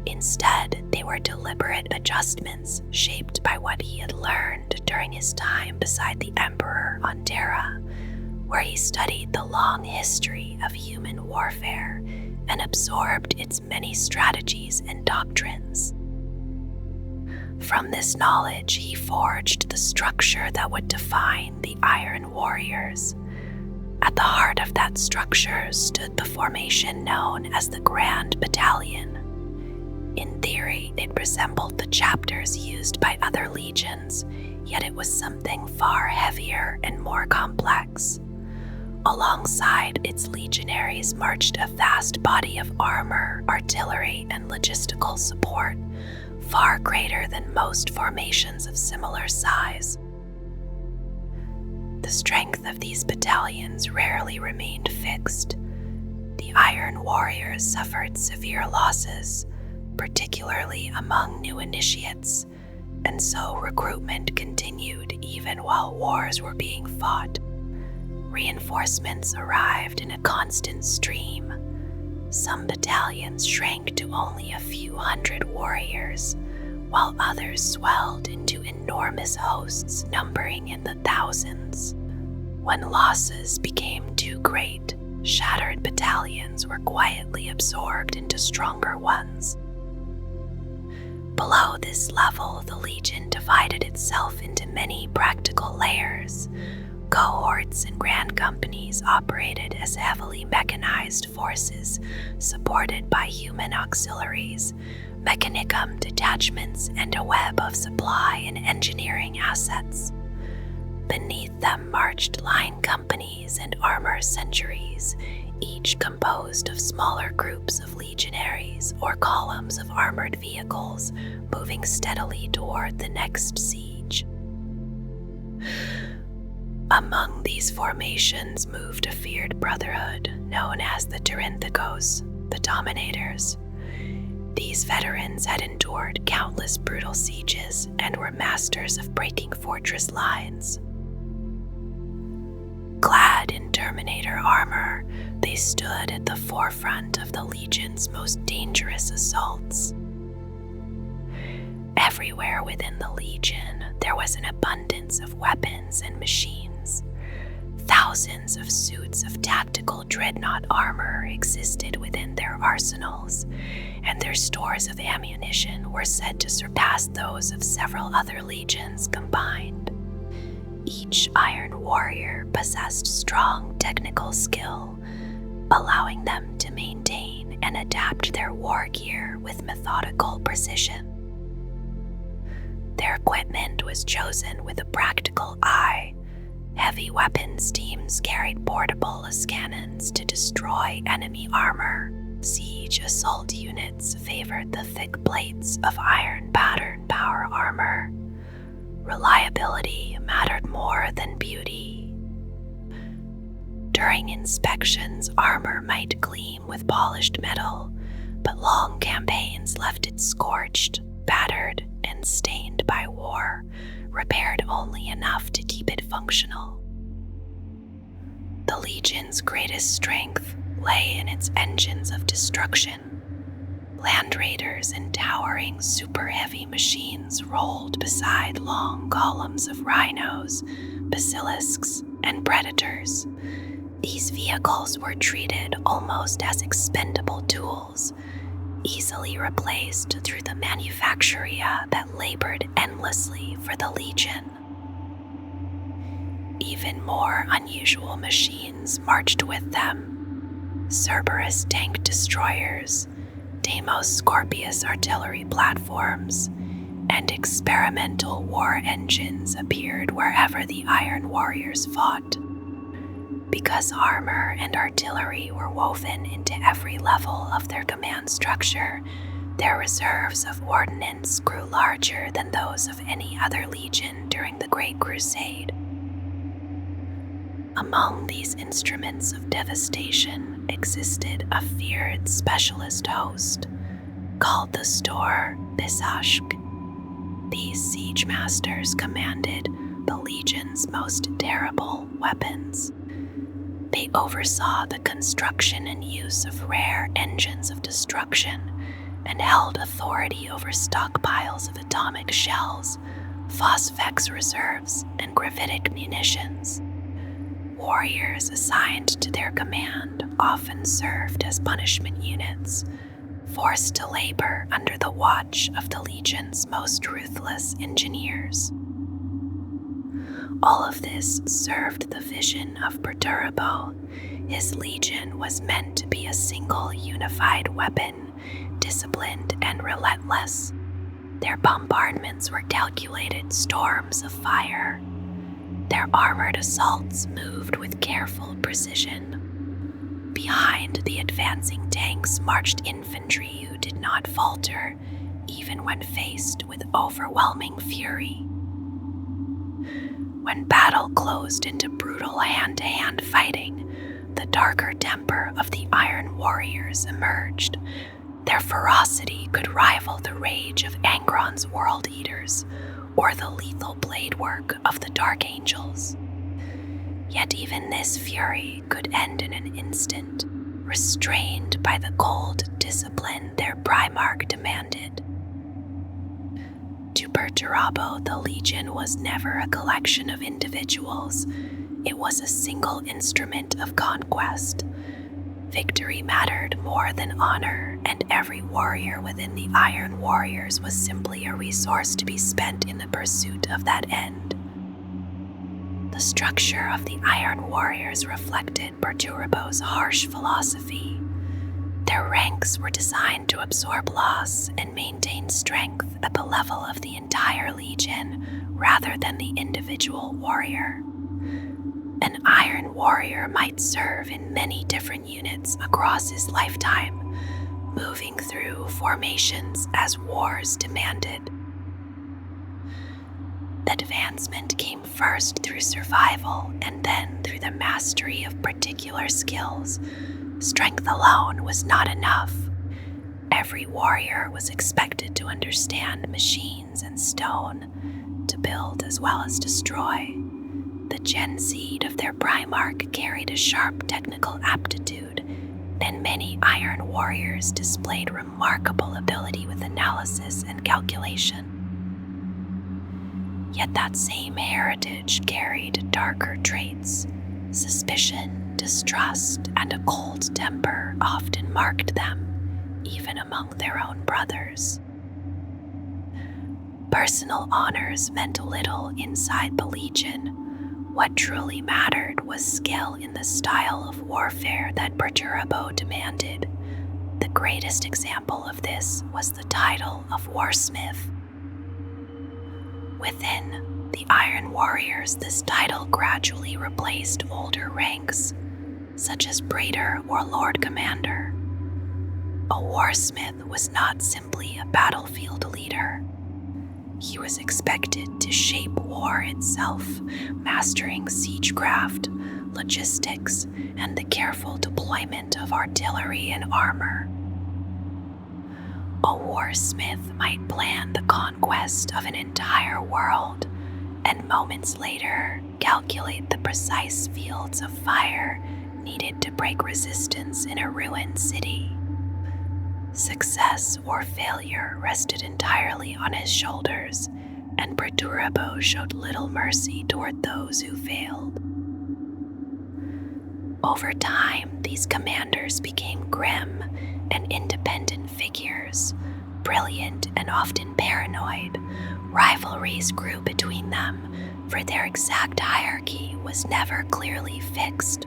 Instead, they were deliberate adjustments shaped by what he had learned during his time beside the Emperor on Terra, where he studied the long history of human warfare and absorbed its many strategies and doctrines. From this knowledge, he forged the structure that would define the Iron Warriors. At the heart of that structure stood the formation known as the Grand Battalion. In theory, it resembled the chapters used by other legions, yet it was something far heavier and more complex. Alongside its legionaries marched a vast body of armor, artillery, and logistical support, far greater than most formations of similar size. The strength of these battalions rarely remained fixed. The Iron Warriors suffered severe losses, particularly among new initiates, and so recruitment continued even while wars were being fought. Reinforcements arrived in a constant stream. Some battalions shrank to only a few hundred warriors, while others swelled into enormous hosts numbering in the thousands. When losses became too great, shattered battalions were quietly absorbed into stronger ones. Below this level, the Legion divided itself into many practical layers. Cohorts and grand companies operated as heavily mechanized forces supported by human auxiliaries, mechanicum detachments, and a web of supply and engineering assets. Beneath them marched line companies and armor centuries, each composed of smaller groups of legionaries or columns of armored vehicles moving steadily toward the next siege. Among these formations moved a feared brotherhood known as the Tyranids, the Dominators. These veterans had endured countless brutal sieges and were masters of breaking fortress lines. Clad in Terminator armor, they stood at the forefront of the Legion's most dangerous assaults. Everywhere within the Legion, there was an abundance of weapons and machines. Thousands of suits of tactical dreadnought armor existed within their arsenals, and their stores of ammunition were said to surpass those of several other legions combined. Each Iron Warrior possessed strong technical skill, allowing them to maintain and adapt their war gear with methodical precision. Their equipment was chosen with a practical eye. Heavy weapons teams carried portable cannons to destroy enemy armor. Siege assault units favored the thick plates of iron pattern power armor. Reliability mattered more than beauty. During inspections, armor might gleam with polished metal, but long campaigns left it scorched, battered, and stained by war, repaired only enough to keep it functional. The Legion's greatest strength lay in its engines of destruction. Land raiders and towering super-heavy machines rolled beside long columns of rhinos, basilisks, and predators. These vehicles were treated almost as expendable tools, easily replaced through the manufactoria that labored endlessly for the Legion. Even more unusual machines marched with them. Cerberus tank destroyers, Deimos Scorpius artillery platforms, and experimental war engines appeared wherever the Iron Warriors fought. Because armor and artillery were woven into every level of their command structure, their reserves of ordnance grew larger than those of any other legion during the Great Crusade. Among these instruments of devastation existed a feared specialist host called the Store Bisashk. These siege masters commanded the Legion's most terrible weapons. They oversaw the construction and use of rare engines of destruction and held authority over stockpiles of atomic shells, phosphex reserves, and gravitic munitions. Warriors assigned to their command often served as punishment units, forced to labor under the watch of the Legion's most ruthless engineers. All of this served the vision of Perturabo. His Legion was meant to be a single unified weapon, disciplined and relentless. Their bombardments were calculated storms of fire. Their armored assaults moved with careful precision. Behind the advancing tanks marched infantry who did not falter, even when faced with overwhelming fury. When battle closed into brutal hand-to-hand fighting, the darker temper of the Iron Warriors emerged. Their ferocity could rival the rage of Angron's World Eaters, or the lethal blade work of the Dark Angels. Yet even this fury could end in an instant, restrained by the cold discipline their Primarch demanded. To Perturabo, the Legion was never a collection of individuals. It was a single instrument of conquest. Victory mattered more than honor, and every warrior within the Iron Warriors was simply a resource to be spent in the pursuit of that end. The structure of the Iron Warriors reflected Perturabo's harsh philosophy. Their ranks were designed to absorb loss and maintain strength at the level of the entire Legion rather than the individual warrior. An Iron Warrior might serve in many different units across his lifetime, moving through formations as wars demanded. Advancement came first through survival and then through the mastery of particular skills. Strength alone was not enough. Every warrior was expected to understand machines and stone, to build as well as destroy. The gen seed of their Primarch carried a sharp technical aptitude, and many Iron Warriors displayed remarkable ability with analysis and calculation. Yet that same heritage carried darker traits. Suspicion, distrust, and a cold temper often marked them, even among their own brothers. Personal honors meant little inside the Legion. What truly mattered was skill in the style of warfare that Perturabo demanded. The greatest example of this was the title of Warsmith. Within the Iron Warriors, this title gradually replaced older ranks, such as Praetor or Lord Commander. A Warsmith was not simply a battlefield leader. He was expected to shape war itself, mastering siegecraft, logistics, and the careful deployment of artillery and armor. A warsmith might plan the conquest of an entire world, and moments later calculate the precise fields of fire needed to break resistance in a ruined city. Success or failure rested entirely on his shoulders, and Perturabo showed little mercy toward those who failed. Over time, these commanders became grim and independent figures, brilliant and often paranoid. Rivalries grew between them, for their exact hierarchy was never clearly fixed.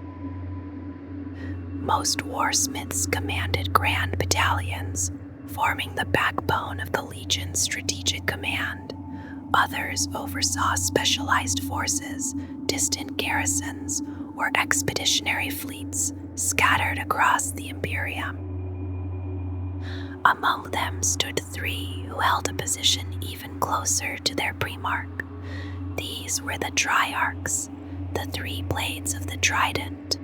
Most warsmiths commanded grand battalions, forming the backbone of the Legion's strategic command. Others oversaw specialized forces, distant garrisons, or expeditionary fleets scattered across the Imperium. Among them stood three who held a position even closer to their Primarch. These were the Triarchs, the three blades of the trident.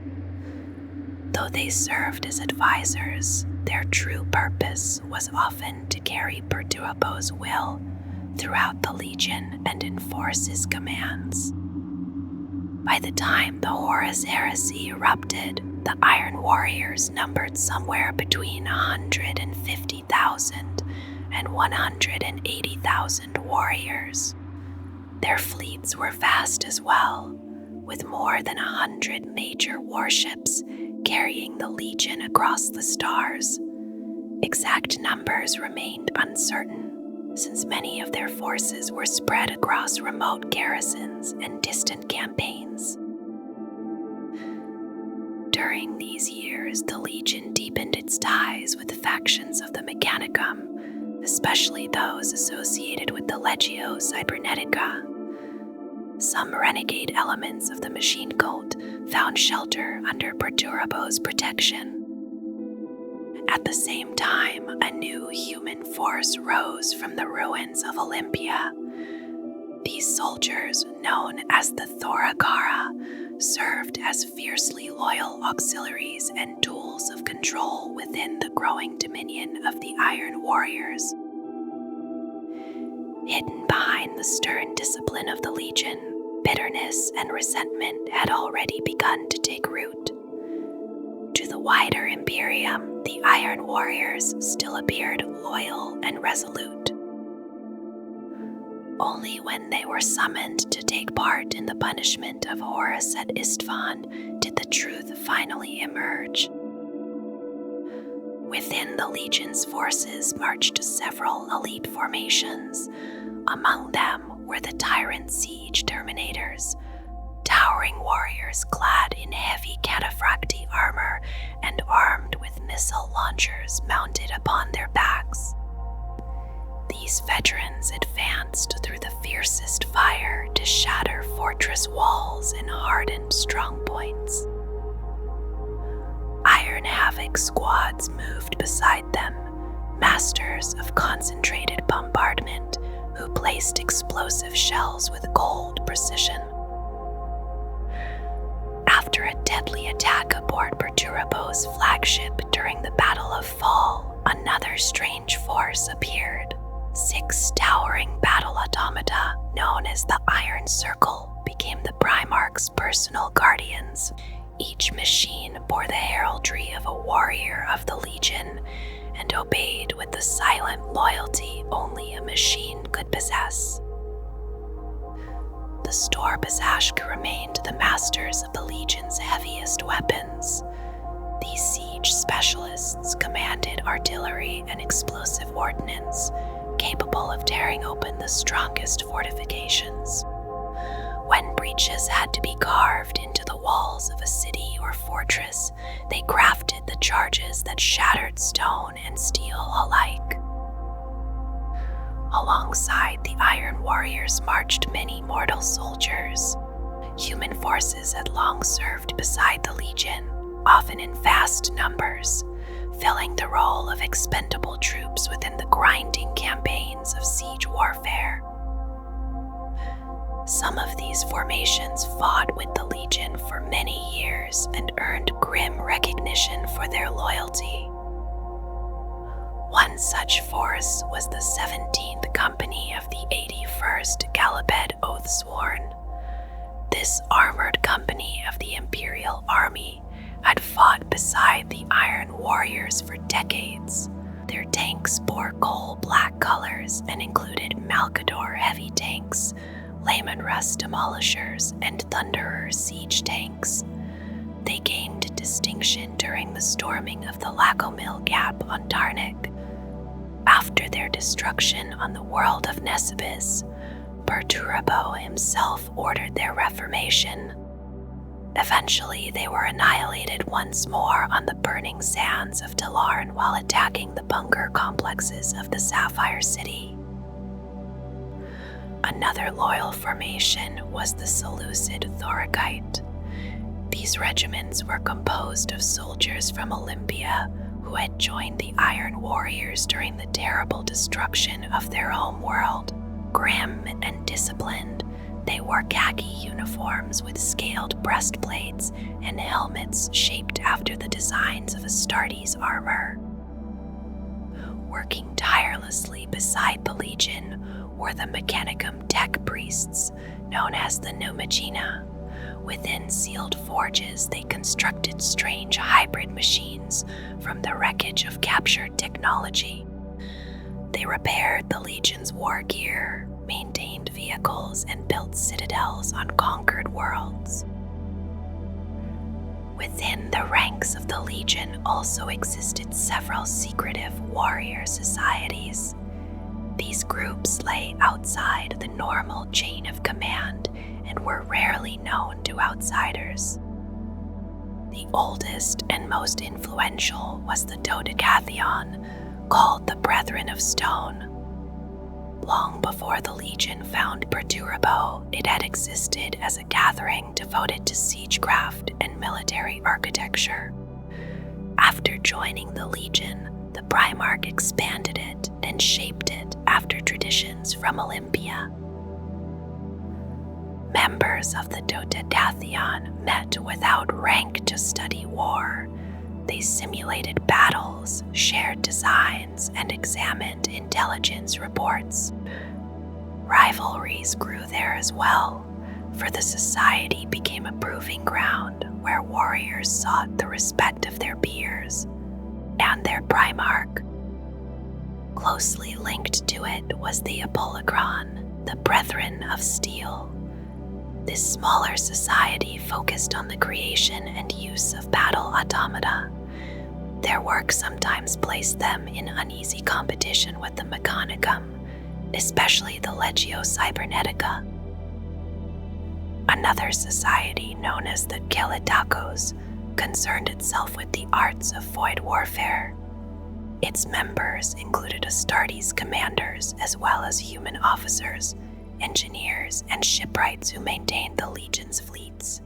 Though they served as advisors, their true purpose was often to carry Perturabo's will throughout the Legion and enforce his commands. By the time the Horus Heresy erupted, the Iron Warriors numbered somewhere between 150,000 and 180,000 warriors. Their fleets were vast as well, with more than 100 major warships carrying the Legion across the stars. Exact numbers remained uncertain, since many of their forces were spread across remote garrisons and distant campaigns. During these years, the Legion deepened its ties with the factions of the Mechanicum, especially those associated with the Legio Cybernetica. Some renegade elements of the machine cult found shelter under Perturabo's protection. At the same time, a new human force rose from the ruins of Olympia. These soldiers, known as the Thoragara, served as fiercely loyal auxiliaries and tools of control within the growing dominion of the Iron Warriors. Hidden behind the stern discipline of the Legion, bitterness and resentment had already begun to take root. To the wider Imperium, the Iron Warriors still appeared loyal and resolute. Only when they were summoned to take part in the punishment of Horus at Istvan did the truth finally emerge. Within the Legion's forces marched several elite formations. Among them were the Tyrant Siege Terminators, towering warriors clad in heavy cataphracti armor and armed with missile launchers mounted upon their backs. These veterans advanced through the fiercest fire to shatter fortress walls and harden strongpoints. Iron Havoc squads moved beside them, masters of concentrated bombardment who placed explosive shells with cold precision. After a deadly attack aboard Perturabo's flagship during the Battle of Fall, another strange force appeared. 6 towering battle automata, known as the Iron Circle, became the Primarchs' personal guardians. Each machine bore the heraldry of a warrior of the Legion and obeyed with the silent loyalty only a machine could possess. The Stor-Bazashk remained the masters of the Legion's heaviest weapons. These siege specialists commanded artillery and explosive ordnance, capable of tearing open the strongest fortifications. When breaches had to be carved into the walls of a city or fortress, they crafted the charges that shattered stone and steel alike. Alongside the Iron Warriors marched many mortal soldiers. Human forces had long served beside the Legion, often in vast numbers, filling the role of expendable troops within the grinding campaigns of siege warfare. Some of these formations fought with the Legion for many years and earned grim recognition for their loyalty. One such force was the 17th Company of the 81st Galabed Oathsworn. This armored company of the Imperial Army had fought beside the Iron Warriors for decades. Their tanks bore coal-black colors and included Malkador heavy tanks, Lehman Russ demolishers, and Thunderer siege tanks. They gained distinction during the storming of the Lacomil Gap on Tarnik. After their destruction on the world of Nesibis, Perturabo himself ordered their reformation. Eventually, they were annihilated once more on the burning sands of Talarn while attacking the bunker complexes of the Sapphire City. Another loyal formation was the Seleucid Thorikite. These regiments were composed of soldiers from Olympia who had joined the Iron Warriors during the terrible destruction of their home world. Grim and disciplined, they wore khaki uniforms with scaled breastplates and helmets shaped after the designs of Astartes armor. Working tirelessly beside the Legion were the Mechanicum tech priests, known as the Numagina. Within sealed forges, they constructed strange hybrid machines from the wreckage of captured technology. They repaired the Legion's war gear, maintained vehicles, and built citadels on conquered worlds. Within the ranks of the Legion also existed several secretive warrior societies. These groups lay outside the normal chain of command and were rarely known to outsiders. The oldest and most influential was the Dodecatheon, called the Brethren of Stone. Long before the Legion found Perturabo, it had existed as a gathering devoted to siegecraft and military architecture. After joining the Legion, the Primarch expanded it and shaped it after traditions from Olympia. Members of the Dodecatheon met without rank to study war. They simulated battles, shared designs, and examined intelligence reports. Rivalries grew there as well, for the society became a proving ground where warriors sought the respect of their peers and their Primarch. Closely linked to it was the Epilogue, the Brethren of Steel. This smaller society focused on the creation and use of battle automata. Their work sometimes placed them in uneasy competition with the Mechanicum, especially the Legio Cybernetica. Another society known as the Kilatacos concerned itself with the arts of void warfare. Its members included Astartes commanders as well as human officers, engineers, and shipwrights who maintained the Legion's fleets.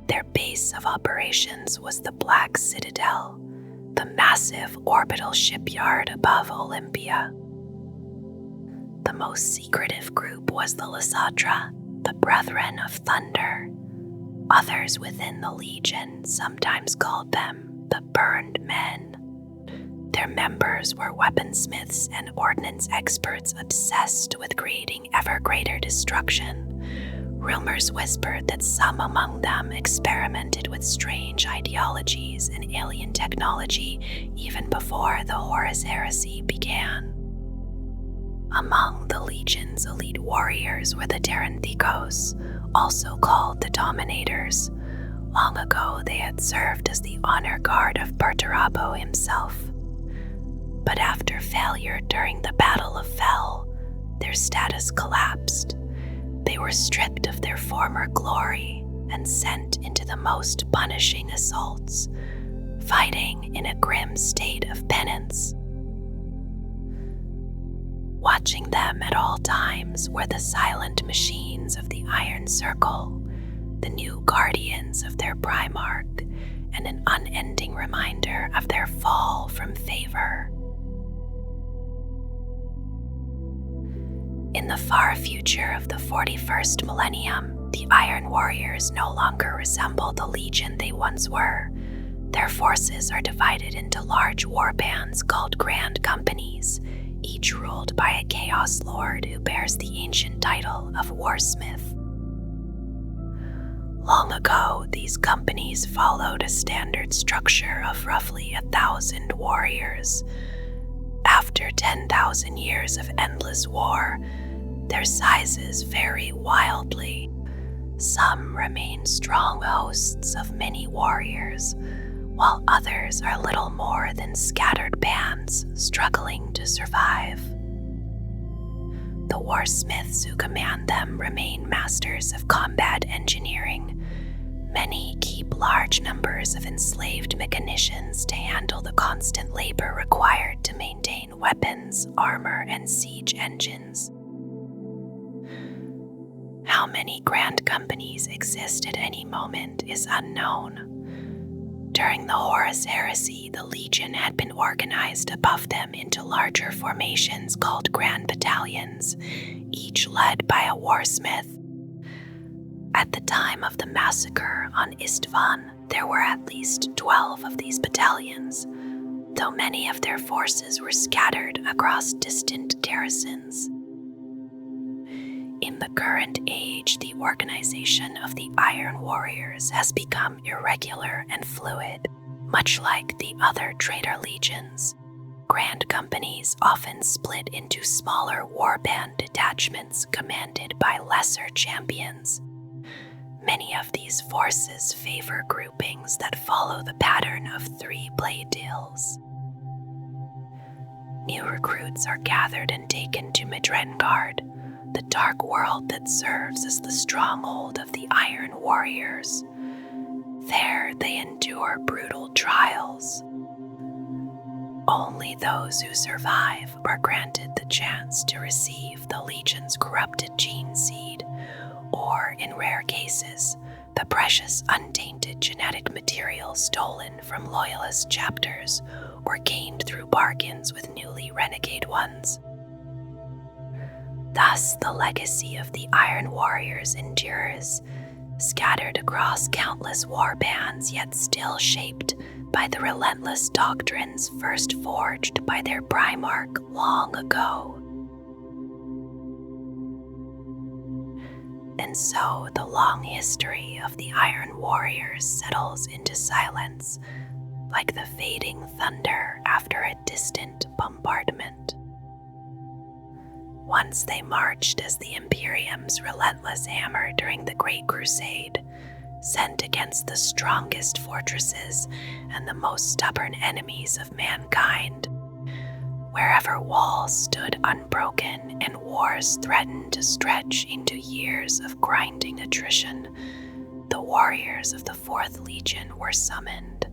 Their base of operations was the Black Citadel, the massive orbital shipyard above Olympia. The most secretive group was the Lysatra, the Brethren of Thunder. Others within the Legion sometimes called them the Burned Men. Their members were weaponsmiths and ordnance experts obsessed with creating ever greater destruction. Rumors whispered that some among them experimented with strange ideologies and alien technology even before the Horus Heresy began. Among the Legion's elite warriors were the Tyranids, also called the Dominators. Long ago, they had served as the honor guard of Perturabo himself. But after failure during the Battle of Fel, their status collapsed. They were stripped of their former glory and sent into the most punishing assaults, fighting in a grim state of penance. Watching them at all times were the silent machines of the Iron Circle, the new guardians of their Primarch, and an unending reminder of their fall from favor. In the far future of the 41st millennium, the Iron Warriors no longer resemble the Legion they once were. Their forces are divided into large warbands called Grand Companies, each ruled by a Chaos Lord who bears the ancient title of Warsmith. Long ago, these companies followed a standard structure of roughly 1,000 warriors. After 10,000 years of endless war, their sizes vary wildly. Some remain strong hosts of many warriors, while others are little more than scattered bands struggling to survive. The warsmiths who command them remain masters of combat engineering. Many keep large numbers of enslaved mechanicians to handle the constant labor required to maintain weapons, armor, and siege engines. How many grand companies exist at any moment is unknown. During the Horus Heresy, the Legion had been organized above them into larger formations called Grand Battalions, each led by a warsmith. At the time of the massacre on Istvan, there were at least 12 of these battalions, though many of their forces were scattered across distant garrisons. In the current age, the organization of the Iron Warriors has become irregular and fluid, much like the other traitor legions. Grand companies often split into smaller warband detachments commanded by lesser champions. Many of these forces favor groupings that follow the pattern of 3 blade deals. New recruits are gathered and taken to Medrengard, the dark world that serves as the stronghold of the Iron Warriors. There they endure brutal trials. Only those who survive are granted the chance to receive the Legion's corrupted gene seed, or, in rare cases, the precious untainted genetic material stolen from loyalist chapters or gained through bargains with newly renegade ones. Thus, the legacy of the Iron Warriors endures, scattered across countless warbands, yet still shaped by the relentless doctrines first forged by their Primarch long ago. And so the long history of the Iron Warriors settles into silence, like the fading thunder after a distant bombardment. Once they marched as the Imperium's relentless hammer during the Great Crusade, sent against the strongest fortresses and the most stubborn enemies of mankind. Wherever walls stood unbroken and wars threatened to stretch into years of grinding attrition, the warriors of the Fourth Legion were summoned.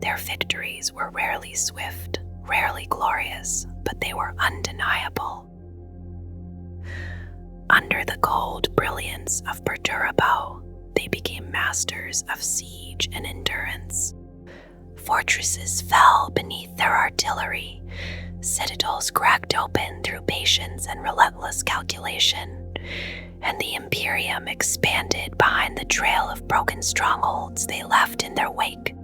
Their victories were rarely swift, rarely glorious, but they were undeniable. Under the cold brilliance of Perturabo, they became masters of siege and endurance. Fortresses fell beneath their artillery, citadels cracked open through patience and relentless calculation, and the Imperium expanded behind the trail of broken strongholds they left in their wake.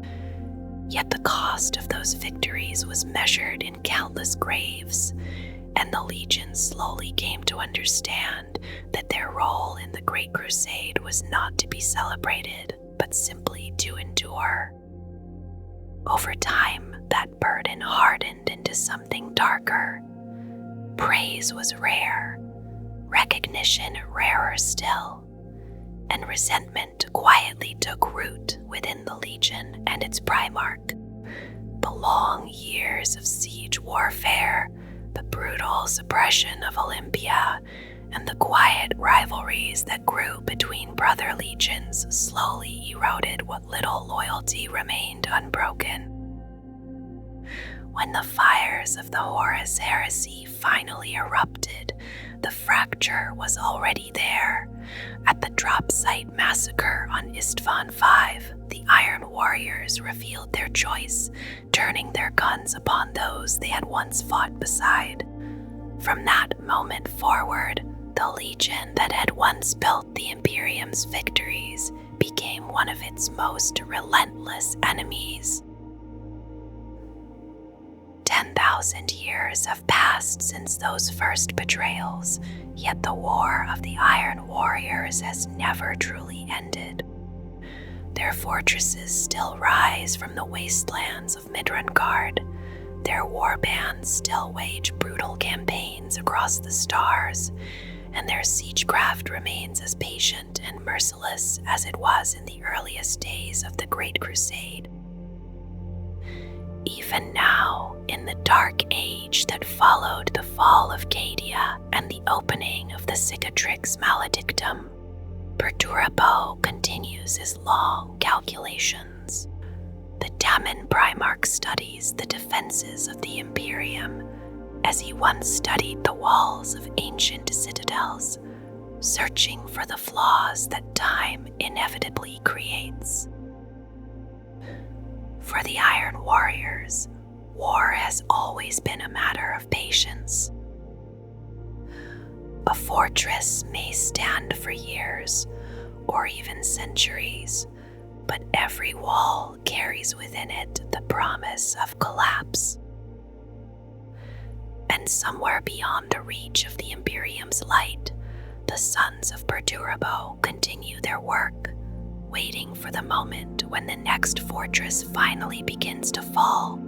Yet the cost of those victories was measured in countless graves, and the Legion slowly came to understand that their role in the Great Crusade was not to be celebrated, but simply to endure. Over time, that burden hardened into something darker. Praise was rare, recognition rarer still, and resentment quietly took root within the Legion and its Primarch. The long years of siege warfare, the brutal suppression of Olympia, and the quiet rivalries that grew between brother legions slowly eroded what little loyalty remained unbroken. When the fires of the Horus Heresy finally erupted, the fracture was already there. At the drop site massacre on Istvan V, the Iron Warriors revealed their choice, turning their guns upon those they had once fought beside. From that moment forward, the Legion that had once built the Imperium's victories became one of its most relentless enemies. 10,000 years have passed since those first betrayals, yet the war of the Iron Warriors has never truly ended. Their fortresses still rise from the wastelands of Medrengard. Their warbands still wage brutal campaigns across the stars, and their siegecraft remains as patient and merciless as it was in the earliest days of the Great Crusade. Even now, in the dark age that followed the fall of Cadia and the opening of the Cicatrix Maledictum, Perturabo continues his long calculations. The Daemon Primarch studies the defenses of the Imperium as he once studied the walls of ancient citadels, searching for the flaws that time inevitably creates. For the Iron Warriors, war has always been a matter of patience. A fortress may stand for years, or even centuries, but every wall carries within it the promise of collapse. And somewhere beyond the reach of the Imperium's light, the sons of Perturabo continue their work, waiting for the moment when the next fortress finally begins to fall.